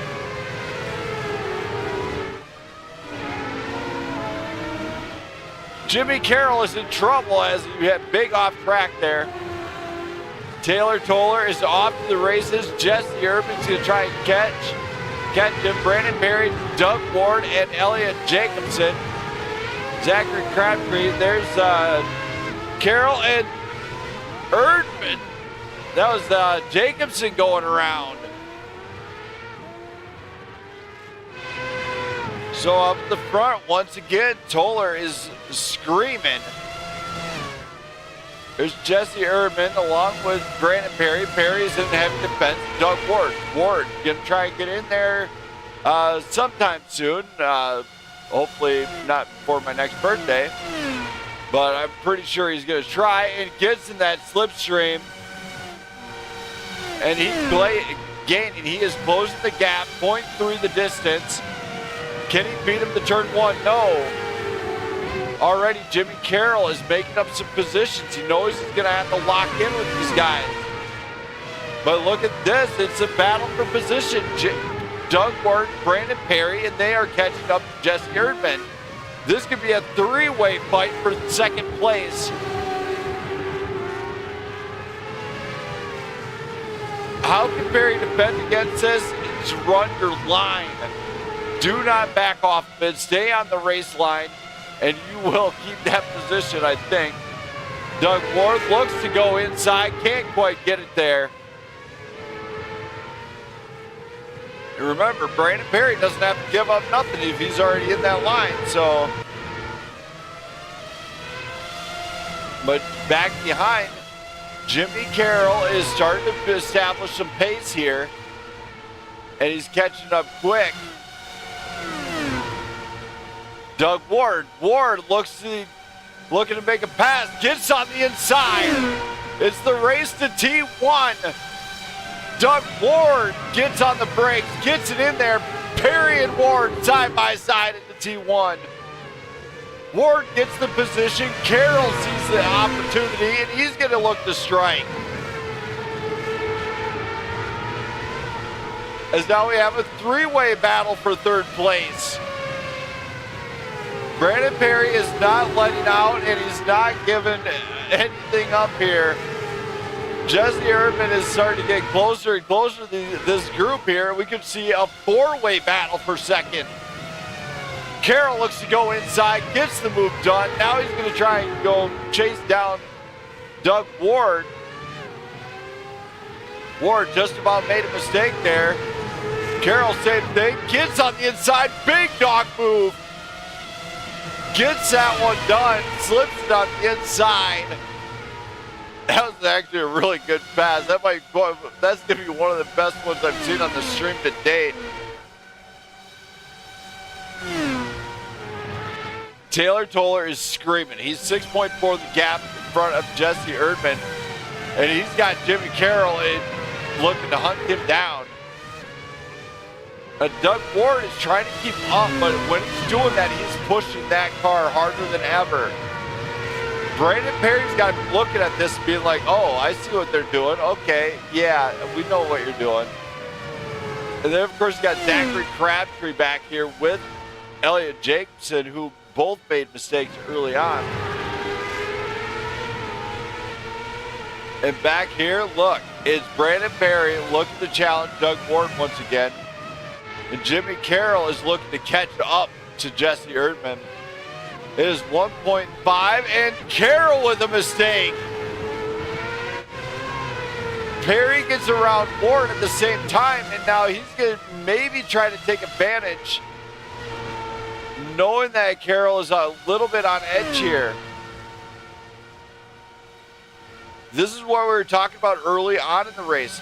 Jimmy Carroll is in trouble as he had big off track there. Taylor Toller is off to the races. Jesse Erdman's going to try and catch him. Brandon Perry, Doug Ward, and Elliot Jacobson. Zachary Crabtree. There's Carroll and Erdman. That was Jacobson going around. So up the front, once again, Toller is screaming. There's Jesse Erdman along with Brandon Perry. Perry's in heavy defense. Doug Ward. Ward going to try and get in there sometime soon. Hopefully not before my next birthday. But I'm pretty sure he's going to try and gets in that slipstream. And he's gaining. He is closing the gap, 0.3 the distance. Can he beat him to turn 1? No. Already Jimmy Carroll is making up some positions. He knows he's going to have to lock in with these guys. But look at this. It's a battle for position. Doug Ward, Brandon Perry, and they are catching up to Jesse Erdman. This could be a three-way fight for second place. How can Perry defend against this? Just run your line. Do not back off of it. Stay on the race line, and you will keep that position, I think. Doug Ward looks to go inside. Can't quite get it there. And remember, Brandon Perry doesn't have to give up nothing if he's already in that line. So, but back behind, Jimmy Carroll is starting to establish some pace here, and he's catching up quick. Doug Ward. Ward looking to make a pass. Gets on the inside. It's the race to T1. Doug Ward gets on the brakes, gets it in there. Perry and Ward side by side into T1. Ward gets the position. Carroll sees the opportunity, and he's going to look to strike. As now we have a three-way battle for third place. Brandon Perry is not letting out, and he's not giving anything up here. Jesse Erdman is starting to get closer and closer to this group here. We could see a four-way battle for second. Carroll looks to go inside, gets the move done. Now he's going to try and go chase down Doug Ward. Ward just about made a mistake there. Carroll, same thing, gets on the inside, big dog move. Gets that one done, slips it on the inside. That was actually a really good pass. That's going to be one of the best ones I've seen on the stream to date. Taylor Toller is screaming. He's 6.4 the gap in front of Jesse Erdman. And he's got Jimmy Carroll looking to hunt him down. Doug Ward is trying to keep up, but when he's doing that, he's pushing that car harder than ever. Brandon Perry's got to be looking at this and being like, oh, I see what they're doing. Okay, yeah, we know what you're doing. And then, of course, you got Zachary Crabtree back here with Elliot Jacobson, who both made mistakes early on. And back here, look, it's Brandon Perry looking to challenge Doug Ward once again. And Jimmy Carroll is looking to catch up to Jesse Erdman. It is 1.5, and Carroll with a mistake. Perry gets around Ward at the same time, and now he's going to maybe try to take advantage, knowing that Carroll is a little bit on edge here. This is what we were talking about early on in the race.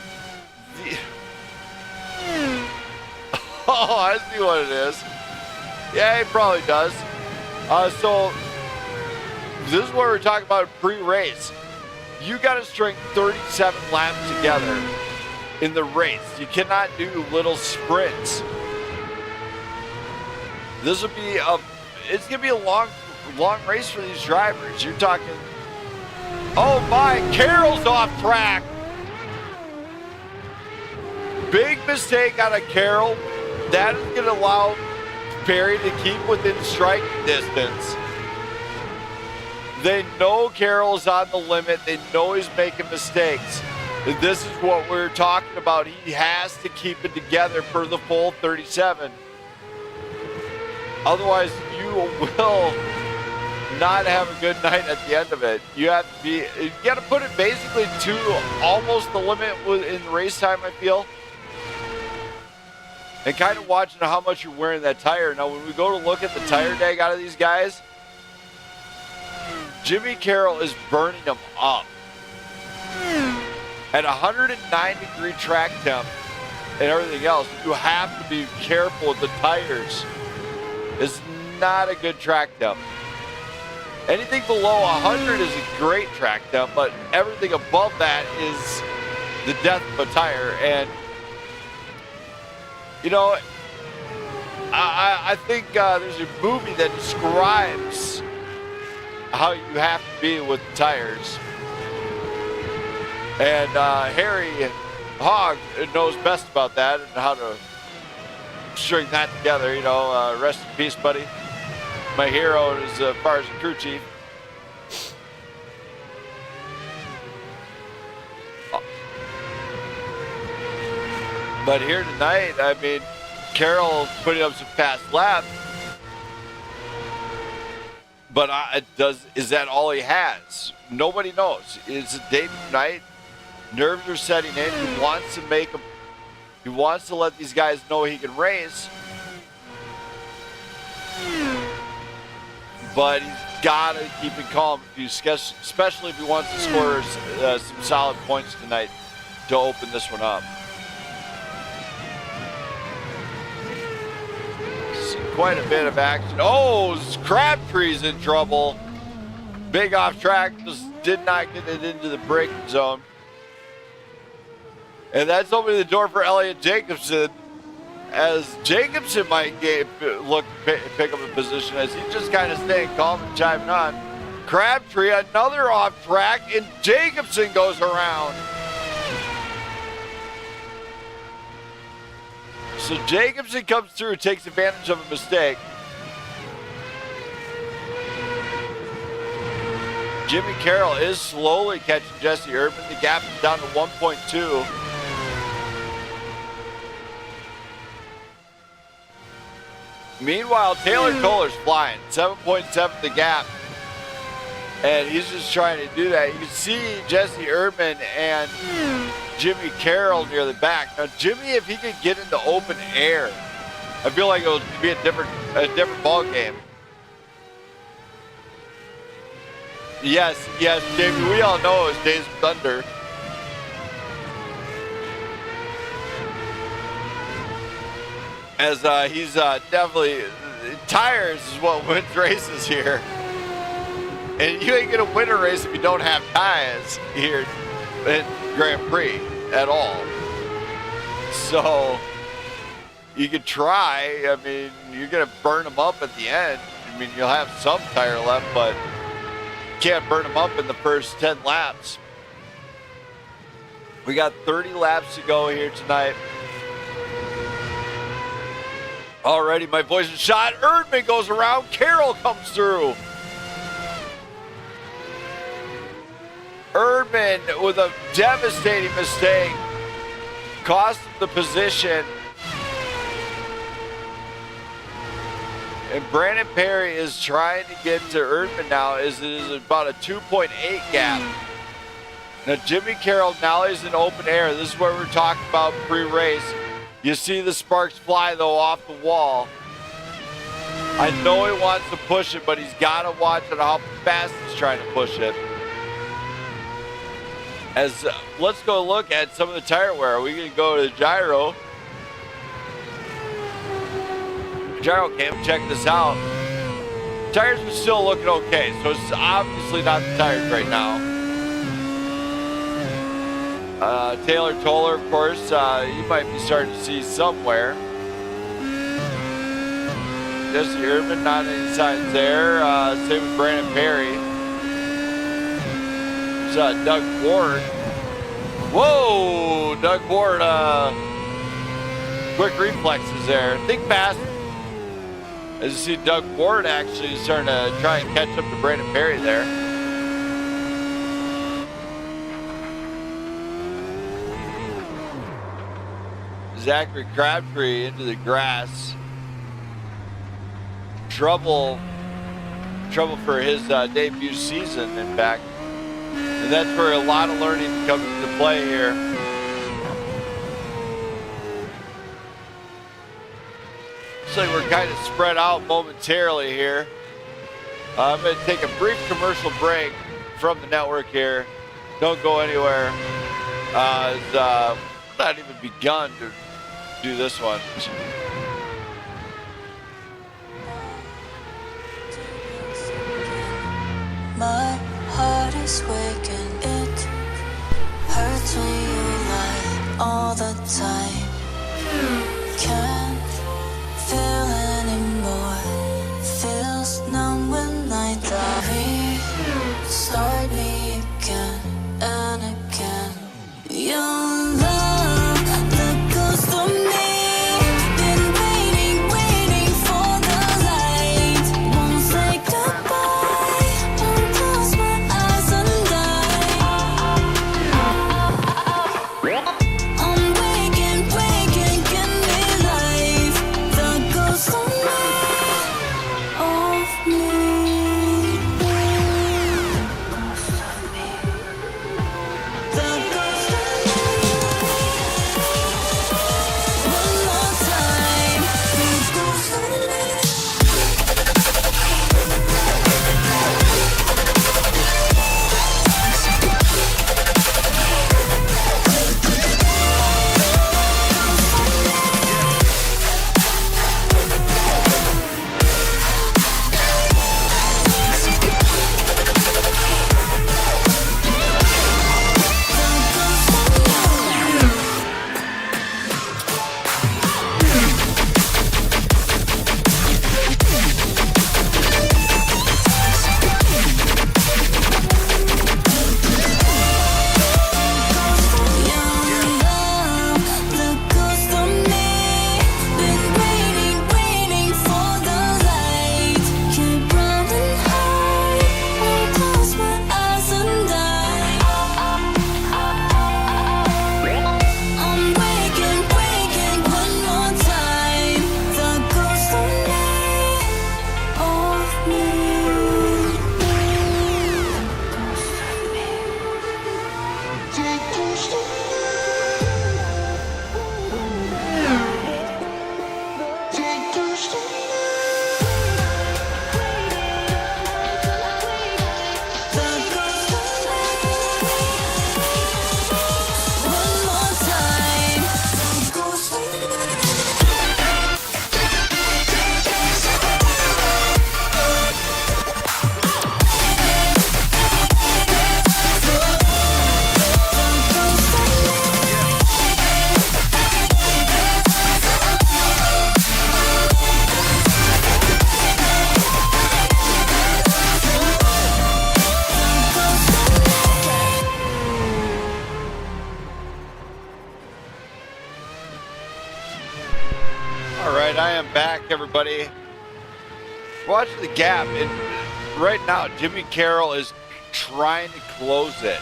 Oh, I see what it is. Yeah, he probably does. So this is what we're talking about pre-race. You got to string 37 laps together in the race. You cannot do little sprints. This will be it's going to be a long race for these drivers. You're talking, oh my, Carroll's off track. Big mistake out of Carroll. That is going to allow Perry to keep within striking distance. They know Carroll's on the limit. They know he's making mistakes. And this is what we're talking about. He has to keep it together for the full 37. Otherwise, you will not have a good night at the end of it. You got to put it basically to almost the limit in race time, I feel. And kind of watching how much you're wearing that tire. Now, when we go to look at the tire drag out of these guys, Jimmy Carroll is burning them up. At 109-degree track temp and everything else, you have to be careful with the tires. It's not a good track temp. Anything below 100 is a great track temp, but everything above that is the death of a tire. And you know, I think there's a movie that describes how you have to be with the tires. And Harry Hogg knows best about that and how to string that together. You know, rest in peace, buddy. My hero as far as the crew chief. But here tonight, I mean, Carroll putting up some fast laps. But is that all he has? Nobody knows. It's a debut night. Nerves are setting in. He wants to he wants to let these guys know he can race. But he's got to keep it calm, especially if he wants to score some solid points tonight to open this one up. Quite a bit of action. Oh, Crabtree's in trouble. Big off track, just did not get it into the braking zone. And that's opening the door for Elliot Jacobson, as Jacobson might pick up a position as he's just kind of staying calm and chiming on. Crabtree, another off track, and Jacobson goes around. So Jacobson comes through, takes advantage of a mistake. Jimmy Carroll is slowly catching Jesse Urban. The gap is down to 1.2. Meanwhile, Taylor Toller's flying, 7.7 the gap. And he's just trying to do that. You can see Jesse Urban and Jimmy Carroll near the back. Now, Jimmy, if he could get into open air, I feel like it would be a different ball game. Yes, Jamie, we all know it was Days of Thunder. As he's definitely, tires is what wins races here. And you ain't gonna win a race if you don't have tires here at Grand Prix at all. So you could try. I mean, you're gonna burn them up at the end. I mean, you'll have some tire left, but you can't burn them up in the first 10 laps. We got 30 laps to go here tonight. Already my voice is shot. Erdman goes around. Carroll comes through. Erdman with a devastating mistake cost him the position. And Brandon Perry is trying to get to Erdman now. It is about a 2.8 gap. Now Jimmy Carroll now is in open air. This is where we're talking about pre-race. You see the sparks fly though off the wall. I know he wants to push it, but he's got to watch it how fast he's trying to push it. As let's go look at some of the tire wear. Are we going to go to the gyro? Gyro cam, check this out. Tires are still looking okay, so it's obviously not the tires right now. Taylor Toller, of course, you might be starting to see somewhere. Jesse Urban, not any signs there. Same with Brandon Perry. There's Doug Ward. Whoa, Doug Ward, quick reflexes there. Think fast. As you see, Doug Ward actually is starting to try and catch up to Brandon Perry there. Zachary Crabtree into the grass. Trouble for his debut season, in fact. And that's where a lot of learning comes into play here. Looks like we're kind of spread out momentarily here. I'm going to take a brief commercial break from the network here. Don't go anywhere. It's not even begun to do this one. My heart is waking. It hurts when you lie all the time. Can't feel anymore. Feels numb when I die. Start me again and again. Your love, the ghost of me. Been waiting for the light. Won't say goodbye. Won't close my eyes and die. I'm waking I am back, everybody. Watch the gap, and right now, Jimmy Carroll is trying to close it.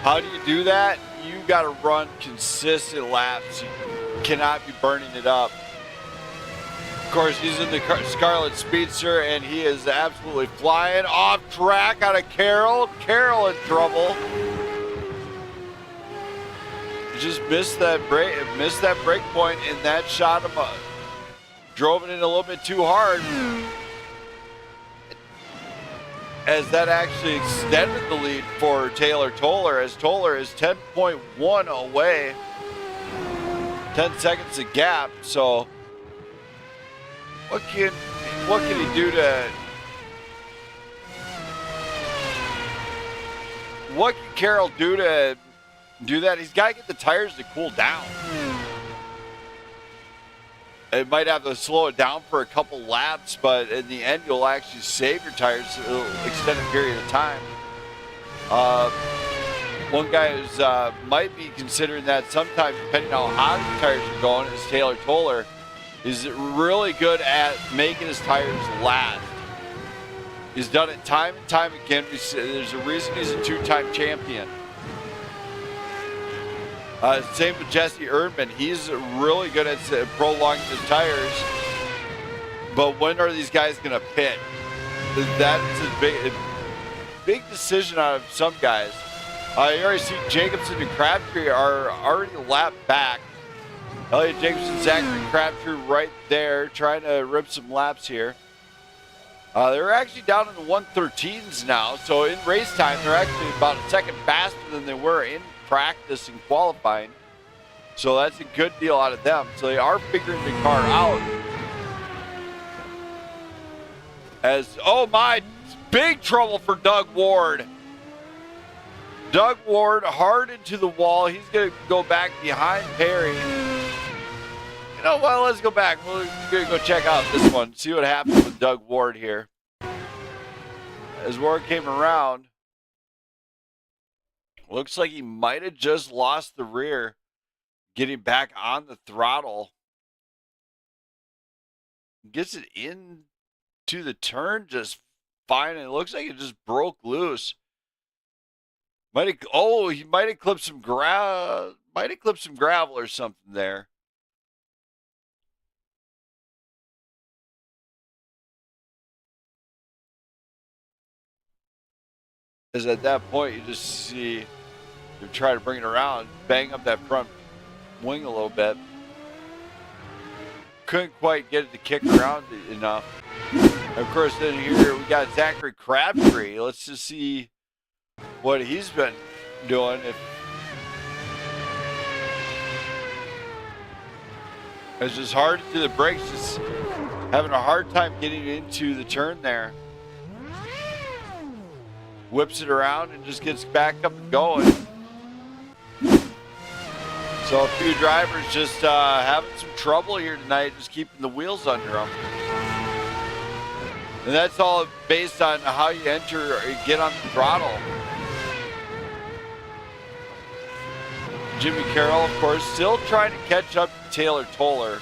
How do you do that? You got to run consistent laps. You cannot be burning it up. Of course, he's in the Scarlet Speedster, and he is absolutely flying off track out of Carroll. Carroll in trouble. Just missed that break point, and that shot him up. Drove it in a little bit too hard. As that actually extended the lead for Taylor Toller, as Toller is 10.1 away. 10 seconds of gap, so what can he do to what can Carroll do to do that? He's got to get the tires to cool down. It might have to slow it down for a couple laps, but in the end, you'll actually save your tires for an extended period of time. One guy who's might be considering that sometime, depending on how hot the tires are going, is Taylor Toller. He's really good at making his tires last. He's done it time and time again. There's a reason he's a two-time champion. Same with Jesse Erdman. He's really good at prolonging his tires. But when are these guys going to pit? That is a big decision out of some guys. You already see Jacobson and Crabtree are already lapped back. Elliott Jacobson, Zachary Crabtree right there trying to rip some laps here. They're actually down in the 113s now. So in race time, they're actually about a second faster than they were in practice and qualifying. So that's a good deal out of them. So they are figuring the car out. Oh my, big trouble for Doug Ward. Doug Ward hard into the wall. He's going to go back behind Perry. You know what? Let's go back. We're going to go check out this one. See what happens with Doug Ward here. As Ward came around, looks like he might have just lost the rear. Getting back on the throttle. Gets it into the turn just fine. It looks like it just broke loose. He might have clipped some gravel or something there. As at that point, you just see they're trying to bring it around, bang up that front wing a little bit. Couldn't quite get it to kick around enough. Of course, then here we got Zachary Crabtree. Let's just see what he's been doing. It's just hard to do the brakes, just having a hard time getting into the turn there. Whips it around and just gets back up and going. So a few drivers just having some trouble here tonight, just keeping the wheels under them. And that's all based on how you enter or get on the throttle. Jimmy Carroll, of course, still trying to catch up to Taylor Toller.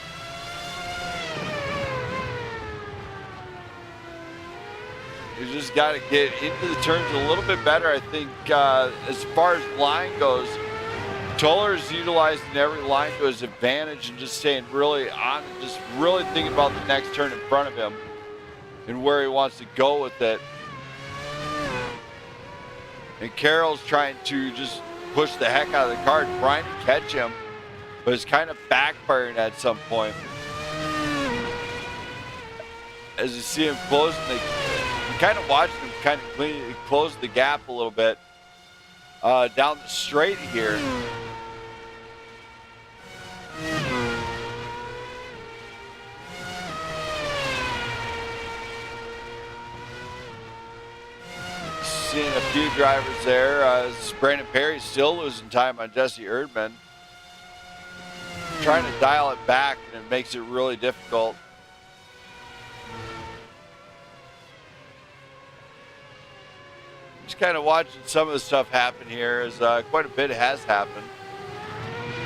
You just got to get into the turns a little bit better, I think, as far as line goes. Toller's utilizing every line to his advantage and just staying really on it, just really thinking about the next turn in front of him and where he wants to go with it. And Carroll's trying to just push the heck out of the car, trying to catch him, but it's kind of backfiring at some point. As you see him closing you kind of watching him kind of close the gap a little bit down the straight here. Seeing a few drivers there. Brandon Perry still losing time on Jesse Erdman. Trying to dial it back, and it makes it really difficult. Just kind of watching some of the stuff happen here, as quite a bit has happened.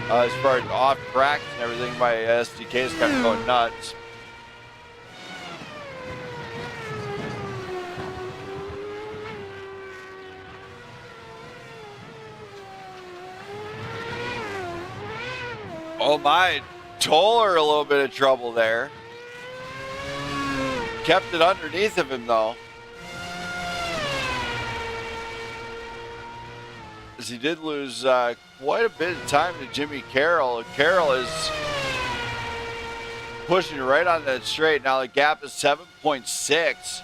as far as off tracks and everything. My SDK is kind of going nuts. Oh my, Toller a little bit of trouble there. Kept it underneath of him though. As he did lose quite a bit of time to Jimmy Carroll. Carroll is pushing right on that straight. Now the gap is 7.6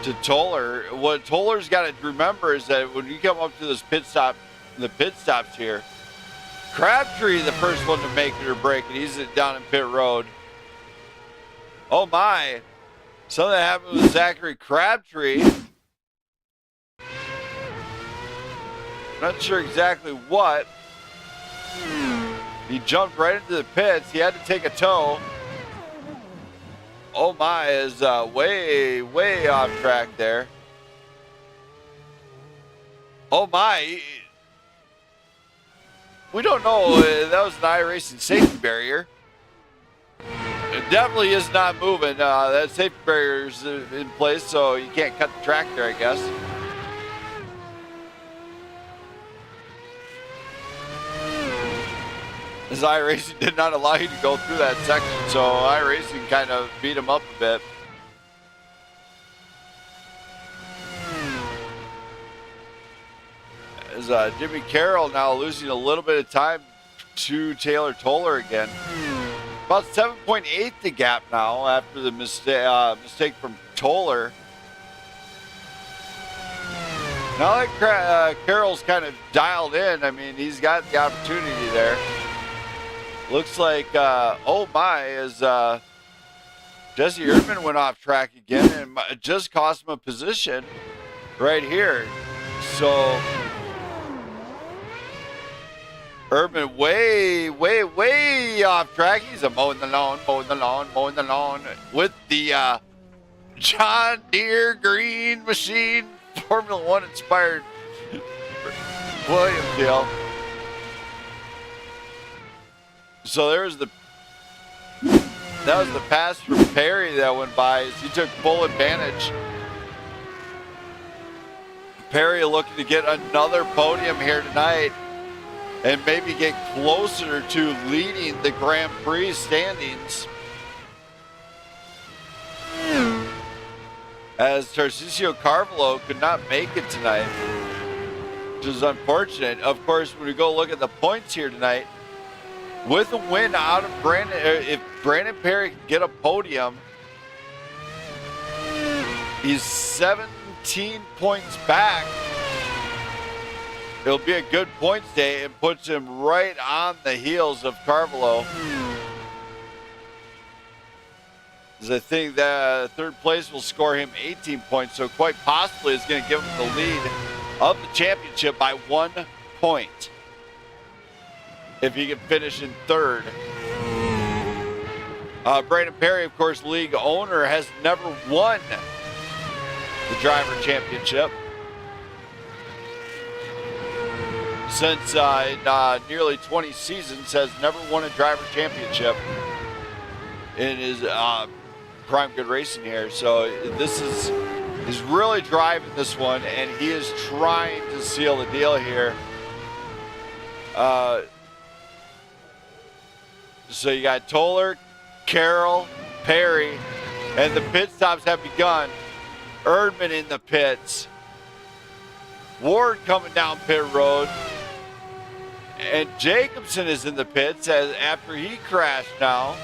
to Toller. What Toller's got to remember is that when you come up to this pit stop, the pit stops here, Crabtree the first one to make it or break it. He's down in pit road. Oh my. Something happened with Zachary Crabtree. Not sure exactly what. He jumped right into the pits. He had to take a tow. Oh my, is way off track there. Oh my. We don't know. That was an iRacing safety barrier. It definitely is not moving. That safety barrier is in place, so you can't cut the track there, I guess. As iRacing did not allow you to go through that section, so iRacing kind of beat him up a bit. As Jimmy Carroll now losing a little bit of time to Taylor Toller again. About 7.8 the gap now after the mistake from Toller. Now that Carroll's kind of dialed in, I mean, he's got the opportunity there. Looks like, oh my, as Jesse Erdman went off track again and just cost him a position right here. So Erdman way off track. He's mowing the lawn with the John Deere green machine, Formula One inspired Williams deal. So that was the pass from Perry that went by as he took full advantage. Perry looking to get another podium here tonight and maybe get closer to leading the Grand Prix standings. As Tarcisio Carvalho could not make it tonight, which is unfortunate. Of course, when we go look at the points here tonight, with a win out of Brandon, if Brandon Perry can get a podium, he's 17 points back. It'll be a good points day and puts him right on the heels of Carvalho. As I think that third place will score him 18 points, so quite possibly it's going to give him the lead of the championship by 1 point. If he can finish in third. Brandon Perry, of course, league owner, has never won the driver championship since nearly 20 seasons, has never won a driver championship in his Prime Good Racing here. So this is, he's really driving this one, and he is trying to seal the deal here. So you got Toller, Carroll, Perry, and the pit stops have begun. Erdman in the pits. Ward coming down pit road. And Jacobson is in the pits after he crashed now.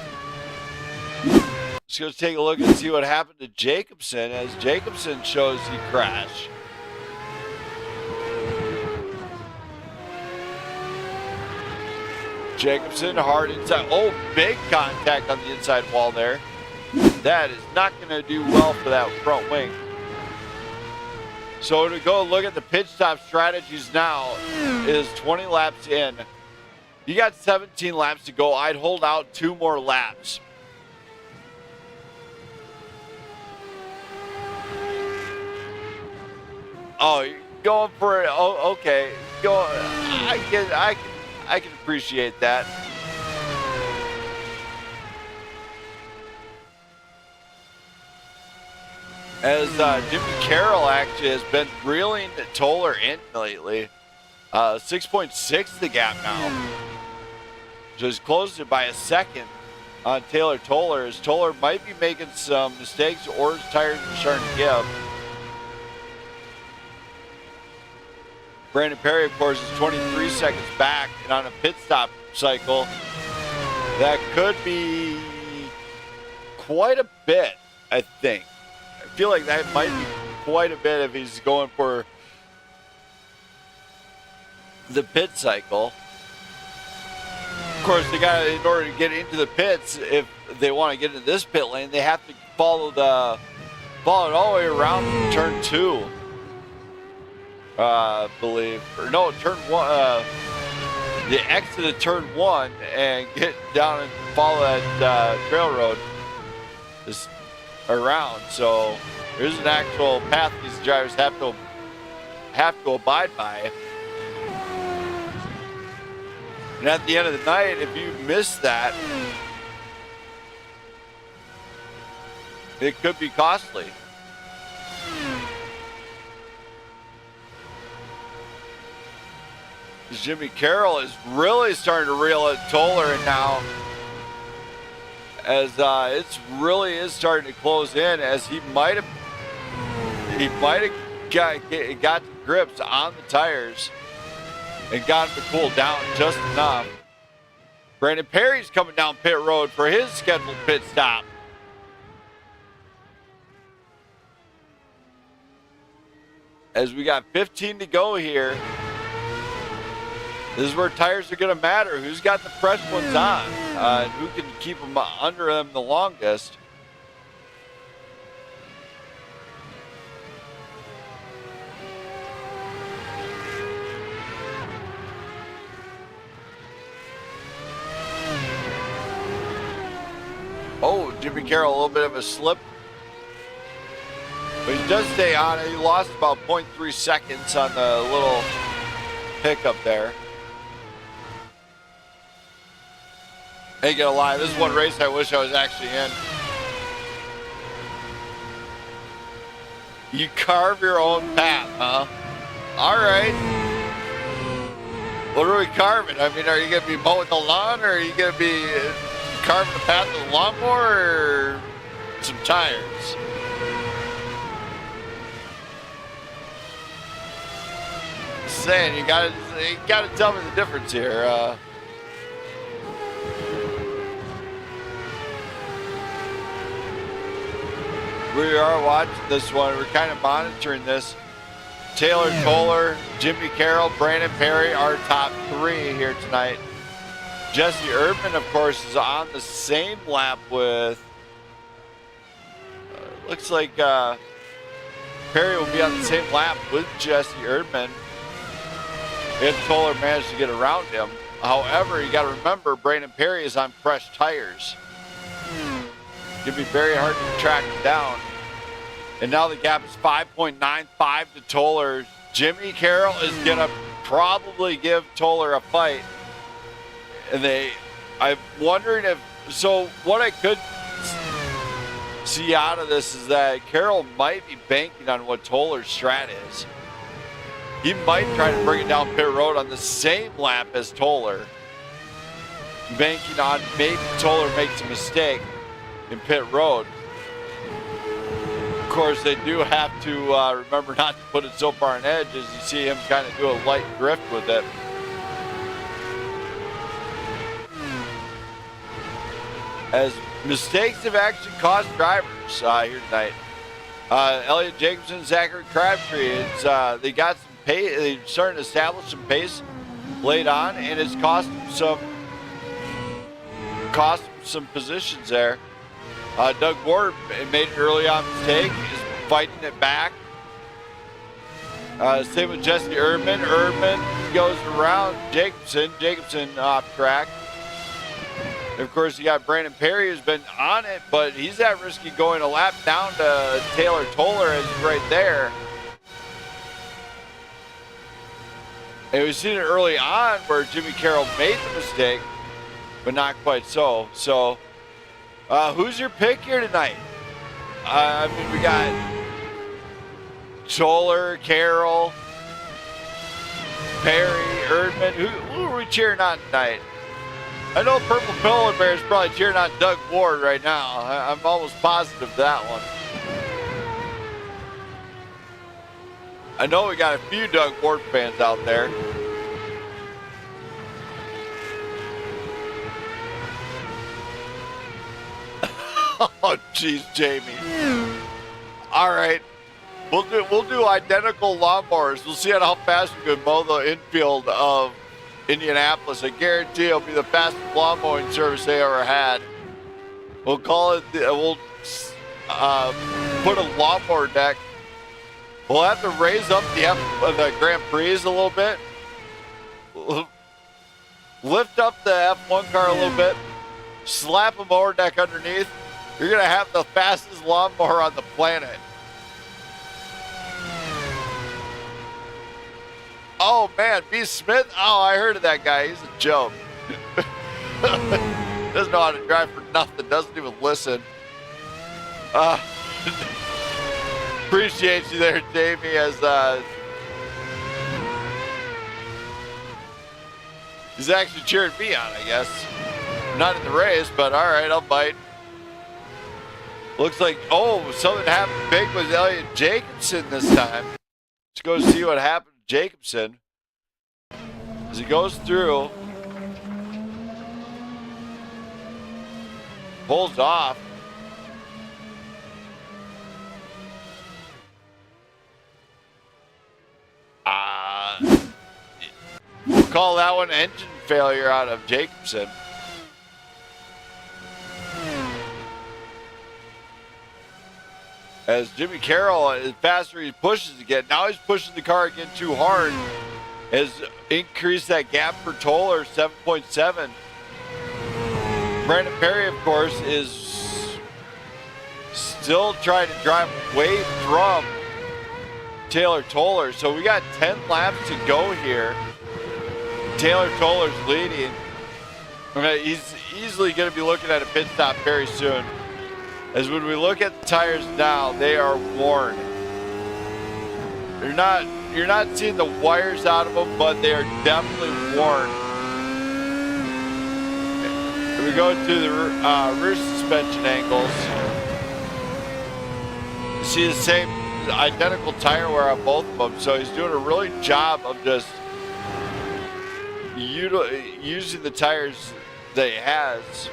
Let's go take a look and see what happened to Jacobson as Jacobson shows he crashed. Jacobson hard inside. Oh, big contact on the inside wall there. That is not going to do well for that front wing. So to go look at the pit stop strategies now is 20 laps in. You got 17 laps to go. I'd hold out 2 more laps. Oh, you're going for it. Oh, okay. Go. I can appreciate that. As Jimmy Carroll actually has been reeling Toller in lately. 6.6 the gap now. So he's closed it by a second on Taylor Toller, as Toller might be making some mistakes or his tires are starting to give. Brandon Perry, of course, is 23 seconds back, and on a pit stop cycle, that could be quite a bit, I think. I feel like that might be quite a bit if he's going for the pit cycle. Of course, they got, in order to get into the pits, if they want to get into this pit lane, they have to follow it all the way around turn 2. Believe, or no, turn 1. They exited turn 1 and get down and follow that trail road this around. So there's an actual path these drivers have to abide by. And at the end of the night, if you miss that, it could be costly. Jimmy Carroll is really starting to reel at Toller now, as it really is starting to close in, as he might have got the grips on the tires and got him to cool down just enough. Brandon Perry's coming down pit road for his scheduled pit stop. As we got 15 to go here, this is where tires are going to matter. Who's got the fresh ones on, and who can keep them under them the longest. Oh, Jimmy Carroll, a little bit of a slip. But he does stay on it. He lost about 0.3 seconds on the little pickup there. Ain't gonna lie, this is one race I wish I was actually in. You carve your own path, huh? All right. What are we carving? I mean, are you gonna be mowing the lawn, or are you gonna be carving the path with a lawnmower, or some tires? Just saying, you gotta tell me the difference here. We are watching this one. We're kind of monitoring this. Taylor Toller, Jimmy Carroll, Brandon Perry, our top 3 here tonight. Jesse Erdman, of course, is on the same lap with, looks like Perry will be on the same lap with Jesse Erdman if Toller managed to get around him. However, you got to remember, Brandon Perry is on fresh tires. It's going to be very hard to track him down. And now the gap is 5.95 to Toller. Jimmy Carroll is going to probably give Toller a fight. And I'm wondering if, so what I could see out of this is that Carroll might be banking on what Toller's strat is. He might try to bring it down pit road on the same lap as Toller, banking on maybe Toller makes a mistake in pit road. Of course, they do have to remember not to put it so far on edge, as you see him kind of do a light drift with it. As mistakes have actually cost drivers here tonight. Elliott Jacobson, Zachary Crabtree, they got some pace. They're starting to establish some pace late on, and it's cost them some positions there. Doug Ward made an early on mistake, is fighting it back. Same with Jesse Erdman. Erdman goes around Jacobson. Jacobson off track. And of course, you got Brandon Perry, who's been on it, but he's at risk of going a lap down to Taylor Toller, as he's right there. And we've seen it early on where Jimmy Carroll made the mistake, but not quite so. So, who's your pick here tonight? I mean, we got Toller, Carroll, Perry, Erdman. Who are we cheering on tonight? I know Purple Polar Bear is probably cheering on Doug Ward right now. I'm almost positive of that one. I know we got a few Doug Ward fans out there. Oh, jeez, Jamie. All right. We'll do identical lawnmowers. We'll see how fast we can mow the infield of Indianapolis. I guarantee it'll be the fastest lawn mowing service they ever had. We'll call it. We'll put a lawnmower deck. We'll have to raise up the Grand Prix a little bit. Lift up the F1 car a little bit. Slap a mower deck underneath. You're gonna have the fastest lawnmower on the planet. Oh man, B. Smith. Oh, I heard of that guy. He's a joke. Doesn't know how to drive for nothing. Doesn't even listen. Appreciate you there, Jamie. As he's actually cheering me on, I guess. Not in the race, but all right, I'll bite. Looks like something happened big with Elliott Jacobson this time. Let's go see what happened. Jacobson, as he goes through, pulls off. We'll call that one engine failure out of Jacobson. As Jimmy Carroll, as faster he pushes again, now he's pushing the car again too hard. Has increased that gap for Toller, 7.7. Brandon Perry, of course, is still trying to drive away from Taylor Toller. So we got 10 laps to go here. Taylor Toller's leading. He's easily going to be looking at a pit stop very soon. As when we look at the tires now, they are worn. You're not seeing the wires out of them, but they are definitely worn. Here we go to the rear suspension angles. You see the same identical tire wear on both of them, so he's doing a really job of just using the tires that he has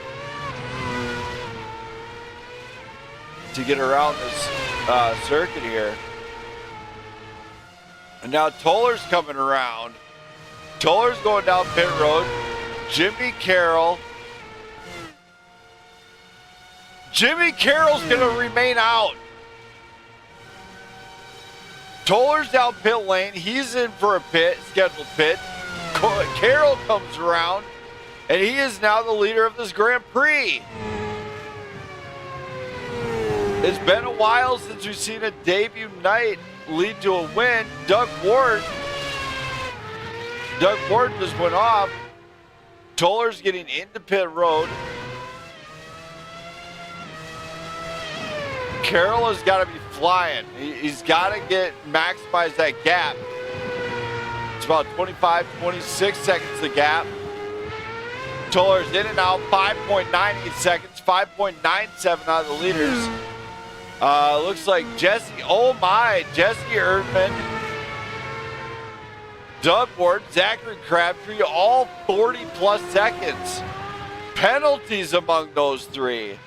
to get around this circuit here. And now Toller's coming around. Toller's going down pit road. Jimmy Carroll's going to remain out. Toller's down pit lane. He's in for a scheduled pit. Carroll comes around, and he is now the leader of this Grand Prix. It's been a while since we've seen a debut night lead to a win. Doug Ward just went off. Toller's getting into pit road. Carroll has got to be flying. He's got to maximize that gap. It's about 25, 26 seconds the gap. Toller's in and out, 5.98 seconds, 5.97 out of the leaders. Looks like Jesse Erdman, Doug Ward, Zachary Crabtree, all 40 plus seconds. Penalties among those three.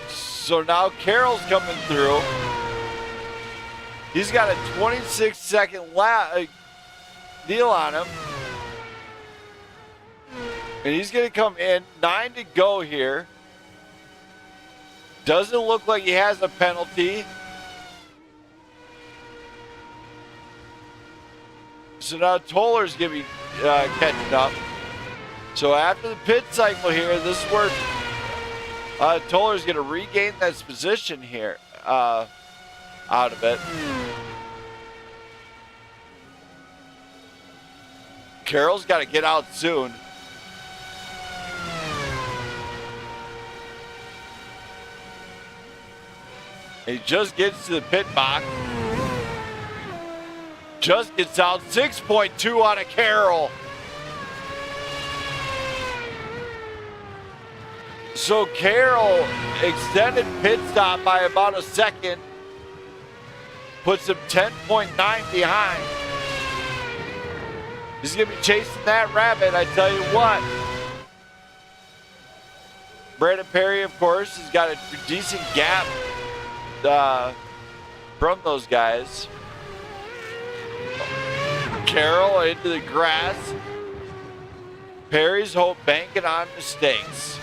So now Carroll's coming through. He's got a 26-second deal on him. And he's going to come in, 9 to go here. Doesn't look like he has a penalty. So now Toller's going to be catching up. So after the pit cycle here, this is where Toller's going to regain this position here out of it. Carroll's got to get out soon. He just gets to the pit box. Just gets out. 6.2 out of Carroll. So Carroll extended pit stop by about a second. Puts him 10.9 behind. He's going to be chasing that rabbit, I tell you what. Brandon Perry, of course, has got a decent gap from those guys. Carroll into the grass. Perry's hope banking on mistakes.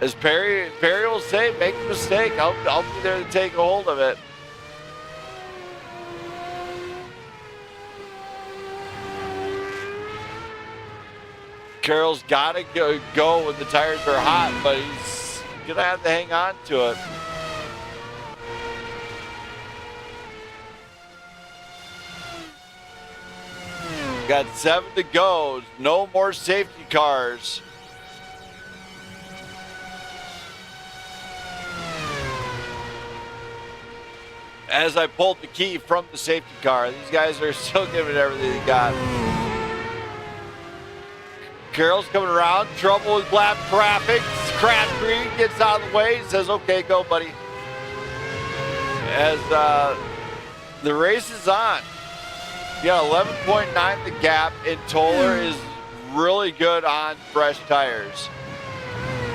As Perry will say, make a mistake. I'll be there to take a hold of it. Carroll's got to go when the tires are hot, but he's going to have to hang on to it. Got 7 to go. No more safety cars. As I pulled the key from the safety car, these guys are still giving everything they got. Carroll's coming around, trouble with lap traffic. Crabtree gets out of the way, he says, okay, go, buddy. As the race is on. You got 11.9 the gap, and Toller is really good on fresh tires.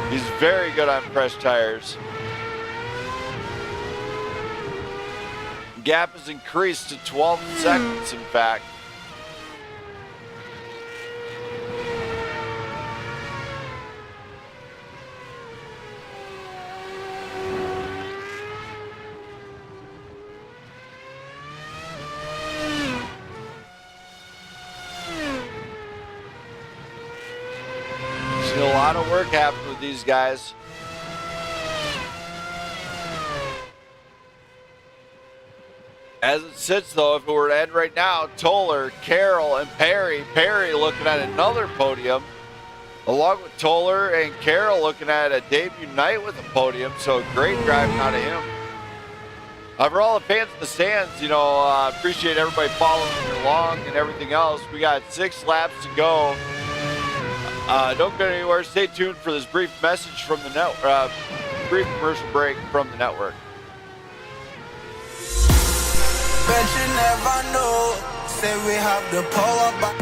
He's very good on fresh tires. Gap has increased to 12 seconds, in fact. Still a lot of work happening with these guys. As it sits, though, if it were to end right now, Toller, Carroll, and Perry looking at another podium, along with Toller and Carroll looking at a debut night with a podium, so great driving out of him. For all the fans in the stands, appreciate everybody following along and everything else. We got 6 laps to go. Don't go anywhere. Stay tuned for this brief message from the network, brief commercial break from the network. Bet you never know. Say we have the power back.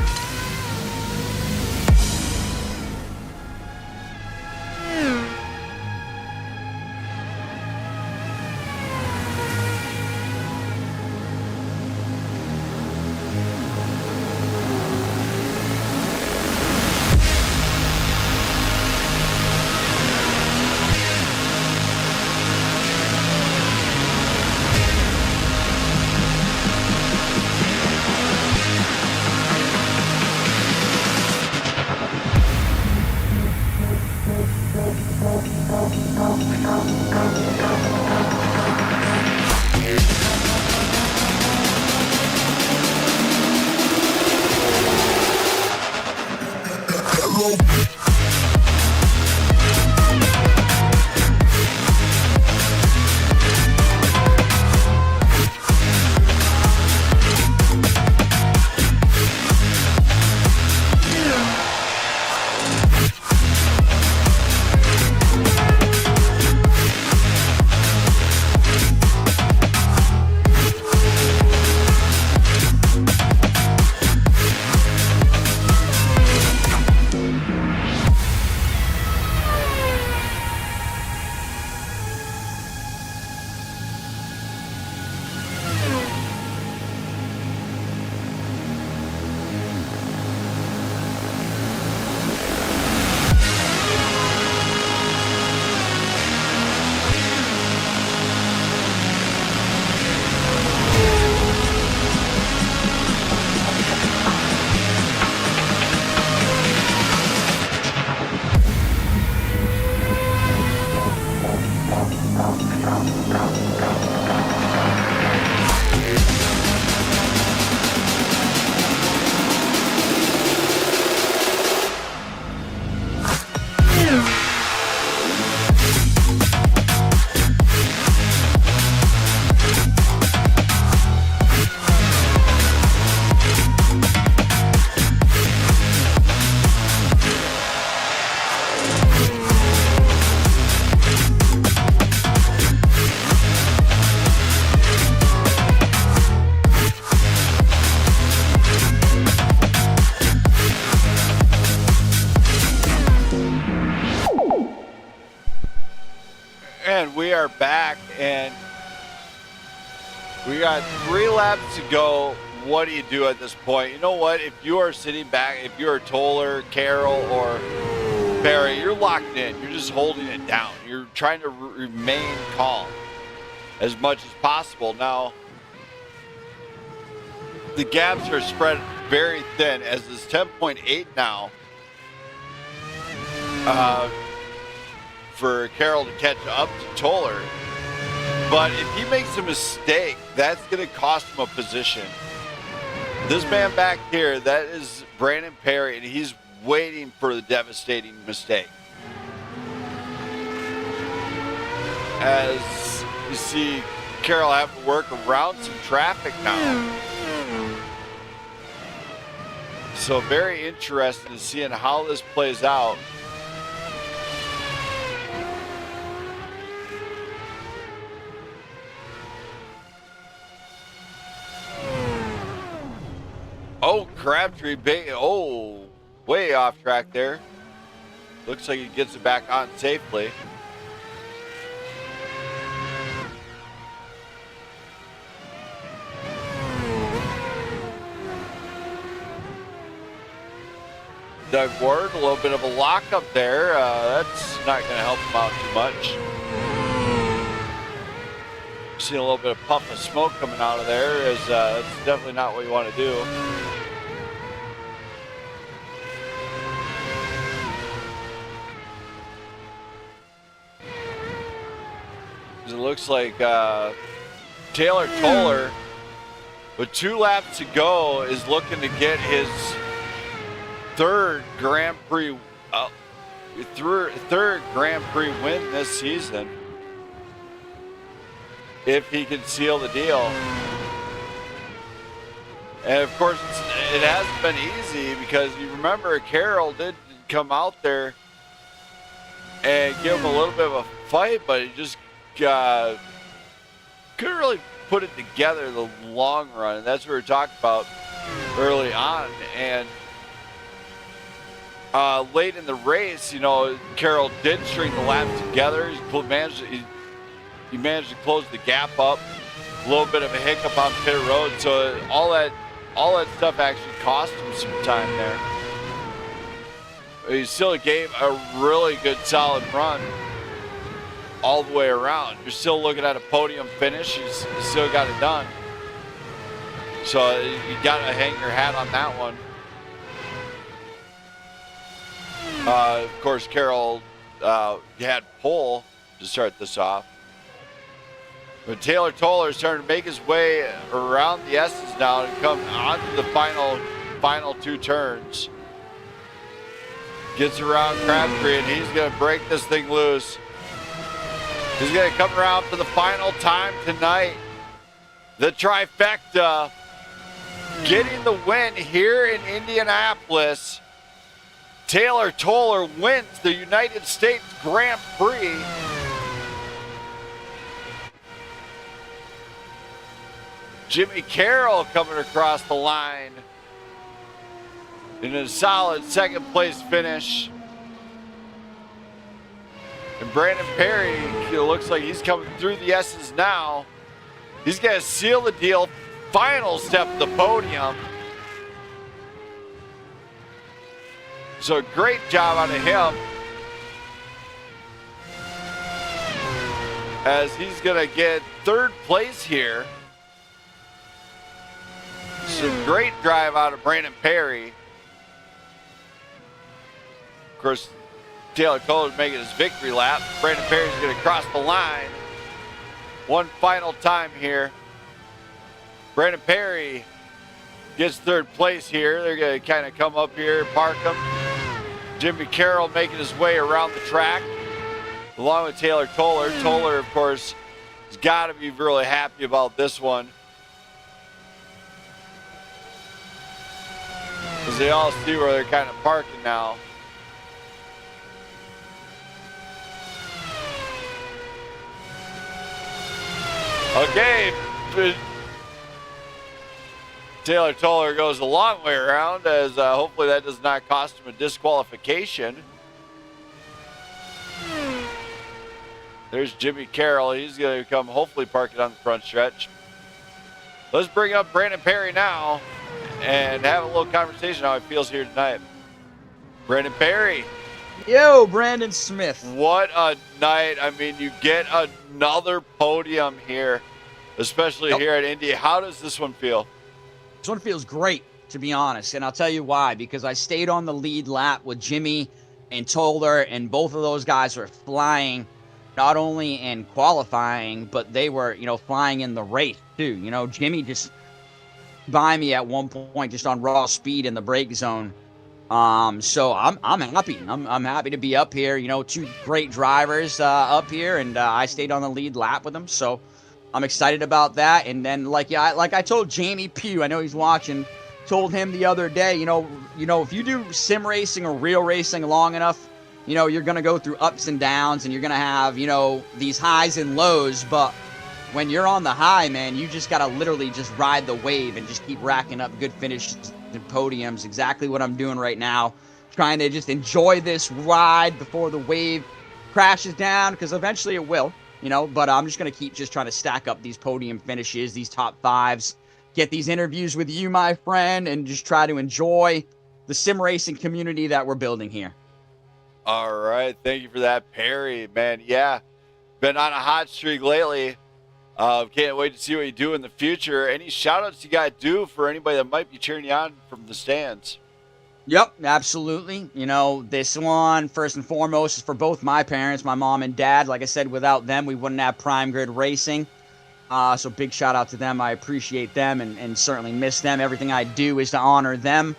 We got 3 laps to go. What do you do at this point? You know what? If you are sitting back, if you're Toller, Carroll, or Barry, you're locked in. You're just holding it down. You're trying to remain calm as much as possible. Now, the gaps are spread very thin, as it's 10.8 now for Carroll to catch up to Toller. But if he makes a mistake, that's going to cost him a position. This man back here, that is Brandon Perry, and he's waiting for the devastating mistake. As you see, Carroll having to work around some traffic now. So very interested in seeing how this plays out. Oh, Crabtree, way off track there. Looks like he gets it back on safely. Doug Ward, a little bit of a lockup there. That's not going to help him out too much. See a little bit of puff of smoke coming out of there. That's definitely not what you want to do. It looks like Taylor Toller, with 2 laps to go, is looking to get his third Grand Prix win this season, if he can seal the deal. And of course, it hasn't been easy, because you remember Carroll did come out there and give him a little bit of a fight, but he just couldn't really put it together the long run. And that's what we were talking about early on. And late in the race, you know, Carroll did string the laps together. He managed to close the gap up. A little bit of a hiccup on pit road, so all that stuff actually cost him some time there. He still gave a really good, solid run all the way around. You're still looking at a podium finish. He's still got it done. So you got to hang your hat on that one. Of course, Carroll had pole to start this off. But Taylor Toller is starting to make his way around the S's now and come onto the final 2 turns. Gets around Crabtree, and he's going to break this thing loose. He's going to come around for the final time tonight. The trifecta, getting the win here in Indianapolis. Taylor Toller wins the United States Grand Prix. Jimmy Carroll coming across the line in a solid 2nd place finish. And Brandon Perry, it looks like he's coming through the S's now. He's going to seal the deal. Final step of the podium. So great job out of him, as he's going to get 3rd place here. So great drive out of Brandon Perry. Of course, Taylor Toller making his victory lap. Brandon Perry's going to cross the line one final time here. Brandon Perry gets 3rd place here. They're going to kind of come up here, park him. Jimmy Carroll making his way around the track, along with Taylor Toller. Toller, of course, has got to be really happy about this one, because they all see where they're kind of parking now. Okay, Taylor Toller goes a long way around, as hopefully that does not cost him a disqualification. There's Jimmy Carroll. He's going to come hopefully park it on the front stretch. Let's bring up Brandon Perry now and have a little conversation how he feels here tonight. Brandon Perry. Yo, Brandon Smith. What a night. I mean, you get another podium here, especially here at Indy. How does this one feel? This one feels great, to be honest, and I'll tell you why. Because I stayed on the lead lap with Jimmy and Toller, and both of those guys were flying, not only in qualifying, but they were, flying in the race too. Jimmy just by me at one point, just on raw speed in the brake zone. So I'm happy. I'm happy to be up here. Two great drivers up here, and I stayed on the lead lap with them. So I'm excited about that. And then, like I told Jamie Pugh, I know he's watching, told him the other day, if you do sim racing or real racing long enough, you're gonna go through ups and downs, and you're gonna have, these highs and lows. But when you're on the high, man, you just gotta literally just ride the wave and just keep racking up good finishes and podiums. Exactly what I'm doing right now, trying to just enjoy this ride before the wave crashes down, because eventually it will, but I'm just gonna keep just trying to stack up these podium finishes, these top fives, get these interviews with you, my friend, and just try to enjoy the sim racing community that we're building here. All right, thank you for that, Perry. Man, yeah, been on a hot streak lately. Can't wait to see what you do in the future. Any shout-outs you got to do for anybody that might be cheering you on from the stands? Yep, absolutely. This one, first and foremost, is for both my parents, my mom and dad. Like I said, without them, we wouldn't have Prime Grid Racing. So big shout-out to them. I appreciate them and certainly miss them. Everything I do is to honor them.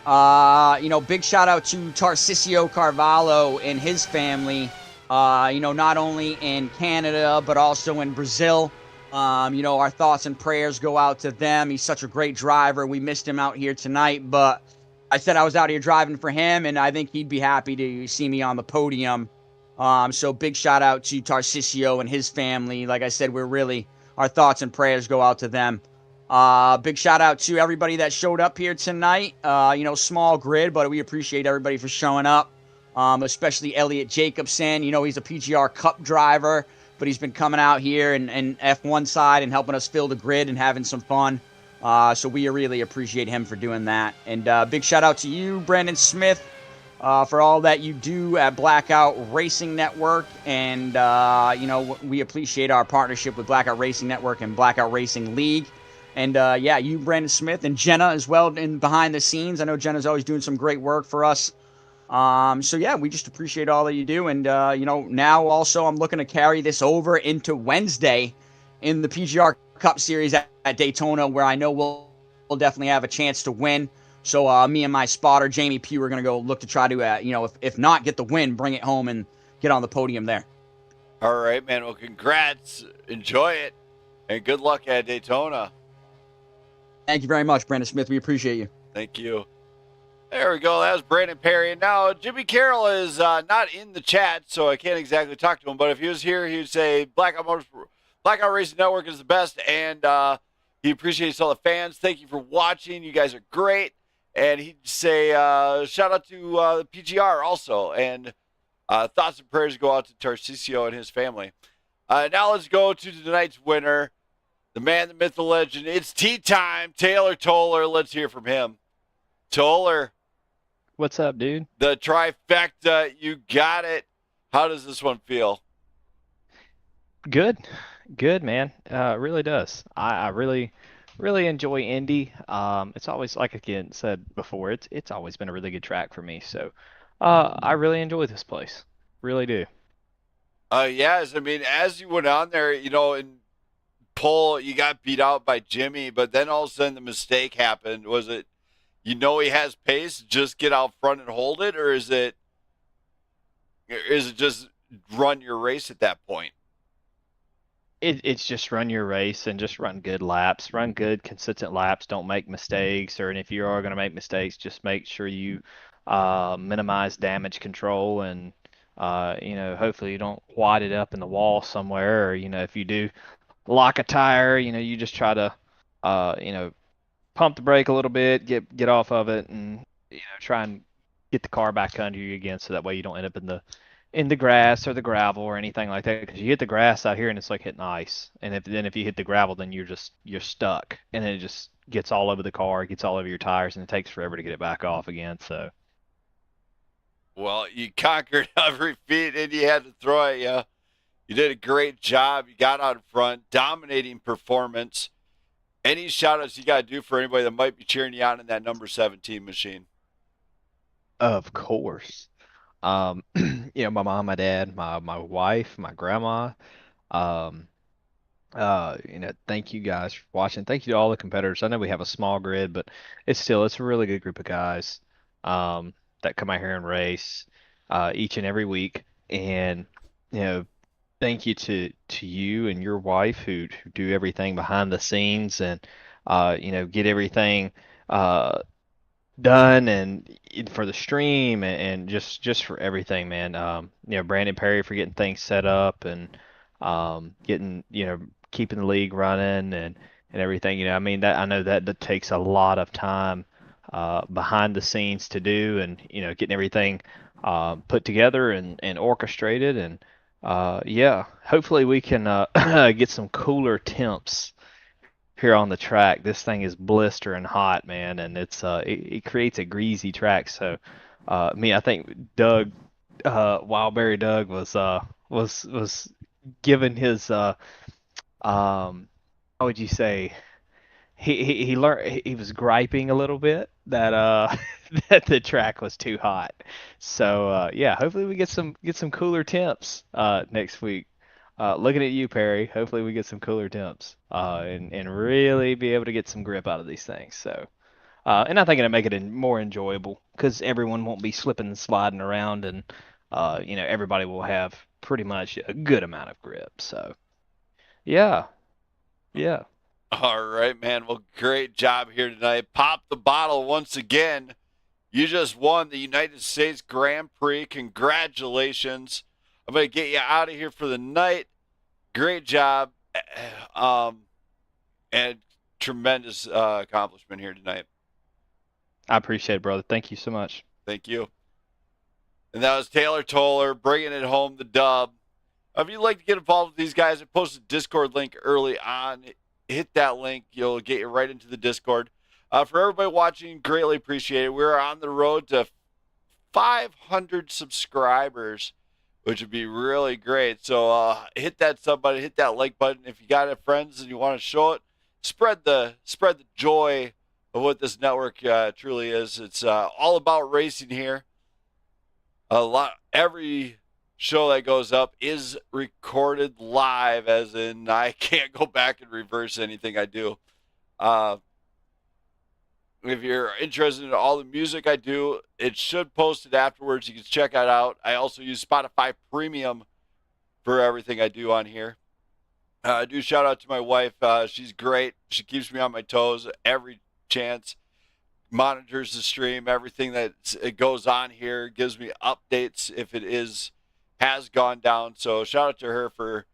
Big shout-out to Tarcisio Carvalho and his family, not only in Canada, but also in Brazil. Our thoughts and prayers go out to them. He's such a great driver. We missed him out here tonight, but I said I was out here driving for him, and I think he'd be happy to see me on the podium. So big shout out to Tarcisio and his family. Like I said, our thoughts and prayers go out to them. Big shout out to everybody that showed up here tonight. Small grid, but we appreciate everybody for showing up. Especially Elliot Jacobson. He's a PGR Cup driver, but he's been coming out here and F1 side and helping us fill the grid and having some fun. So we really appreciate him for doing that. And big shout out to you, Brandon Smith, for all that you do at Blackout Racing Network. And, we appreciate our partnership with Blackout Racing Network and Blackout Racing League. And, you, Brandon Smith, and Jenna as well in behind the scenes. I know Jenna's always doing some great work for us. We just appreciate all that you do. And, now also I'm looking to carry this over into Wednesday in the PGR Cup Series at Daytona, where I know we'll definitely have a chance to win. So, me and my spotter, Jamie Pugh, are going to go look to try to, if not get the win, bring it home and get on the podium there. All right, man. Well, congrats. Enjoy it. And good luck at Daytona. Thank you very much, Brandon Smith. We appreciate you. Thank you. There we go. That was Brandon Perry. And now Jimmy Carroll is not in the chat, so I can't exactly talk to him. But if he was here, he would say Blackout Racing Network is the best, and he appreciates all the fans. Thank you for watching. You guys are great. And he'd say shout out to the PGR also. And thoughts and prayers go out to Tarcisio and his family. Now let's go to tonight's winner, the man, the myth, the legend. It's tea time. Taylor Toller. Let's hear from him. Toller. What's up, dude? The trifecta. You got it. How does this one feel? Good, man. It really does. I really enjoy Indy. It's always, like again said before, it's always been a really good track for me. So, I really enjoy this place. Really do. Yes. I mean, as you went on there, in pole, you got beat out by Jimmy, but then all of a sudden the mistake happened. Was it, he has pace, just get out front and hold it, or is it just run your race at that point? It's just run your race and just run good laps, run good, consistent laps. Don't make mistakes, and if you are going to make mistakes, just make sure you minimize damage control, and hopefully you don't wad it up in the wall somewhere, or if you do lock a tire, you just try to pump the brake a little bit, get off of it, and try and get the car back under you again, so that way you don't end up in the grass or the gravel or anything like that, because you hit the grass out here and it's like hitting ice, and if you hit the gravel, then you're stuck, and then it just gets all over the car, gets all over your tires, and it takes forever to get it back off again. So Well, you conquered every feat and you had to throw it. You did a great job. You got out in front, dominating performance. Any shout outs you got to do for anybody that might be cheering you on in that number 17 machine? of course, my mom, my dad, my wife, my grandma, um, thank you guys for watching. Thank you to all the competitors. I know we have a small grid, but it's a really good group of guys that come out here and race each and every week. And thank you to you and your wife who do everything behind the scenes and get everything done and for the stream and just for everything, man. Brandon Perry for getting things set up and getting keeping the league running and everything. I mean that I know that takes a lot of time behind the scenes to do, and getting everything put together and orchestrated. And yeah, hopefully we can get some cooler temps here on the track. This thing is blistering hot, man, and it creates a greasy track. So I think Doug Wildberry Doug was given his how would you say, he learned, he was griping a little bit that that the track was too hot. So yeah, hopefully we get some cooler temps next week. Looking at you, Perry. Hopefully we get some cooler temps and really be able to get some grip out of these things. So and I think it'll make it more enjoyable because everyone won't be slipping and sliding around, and everybody will have pretty much a good amount of grip. So yeah, yeah. All right, man. Well, great job here tonight. Pop the bottle once again. You just won the United States Grand Prix. Congratulations. I'm going to get you out of here for the night. Great job. And tremendous accomplishment here tonight. I appreciate it, brother. Thank you so much. Thank you. And that was Taylor Toller bringing it home, the dub. If you'd like to get involved with these guys, I posted a Discord link early on. Hit that link. You'll get you right into the Discord. For everybody watching, greatly appreciate it. We're on the road to 500 subscribers, which would be really great. So hit that sub button, hit that like button. If you got it, friends, and you want to show it, spread the joy of what this network truly is. It's all about racing here. Every show that goes up is recorded live, as in I can't go back and reverse anything I do. If you're interested in all the music I do, it should post it afterwards. You can check it out. I also use Spotify Premium for everything I do on here. I do shout out to my wife. She's great. She keeps me on my toes every chance. Monitors the stream, everything that it goes on here, gives me updates if it has gone down. So shout out to her for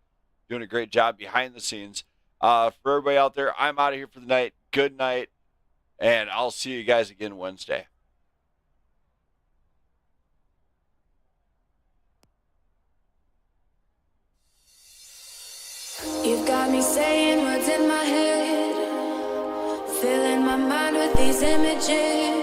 doing a great job behind the scenes. For everybody out there, I'm out of here for the night. Good night, and I'll see you guys again Wednesday. You've got me saying words in my head, filling my mind with these images.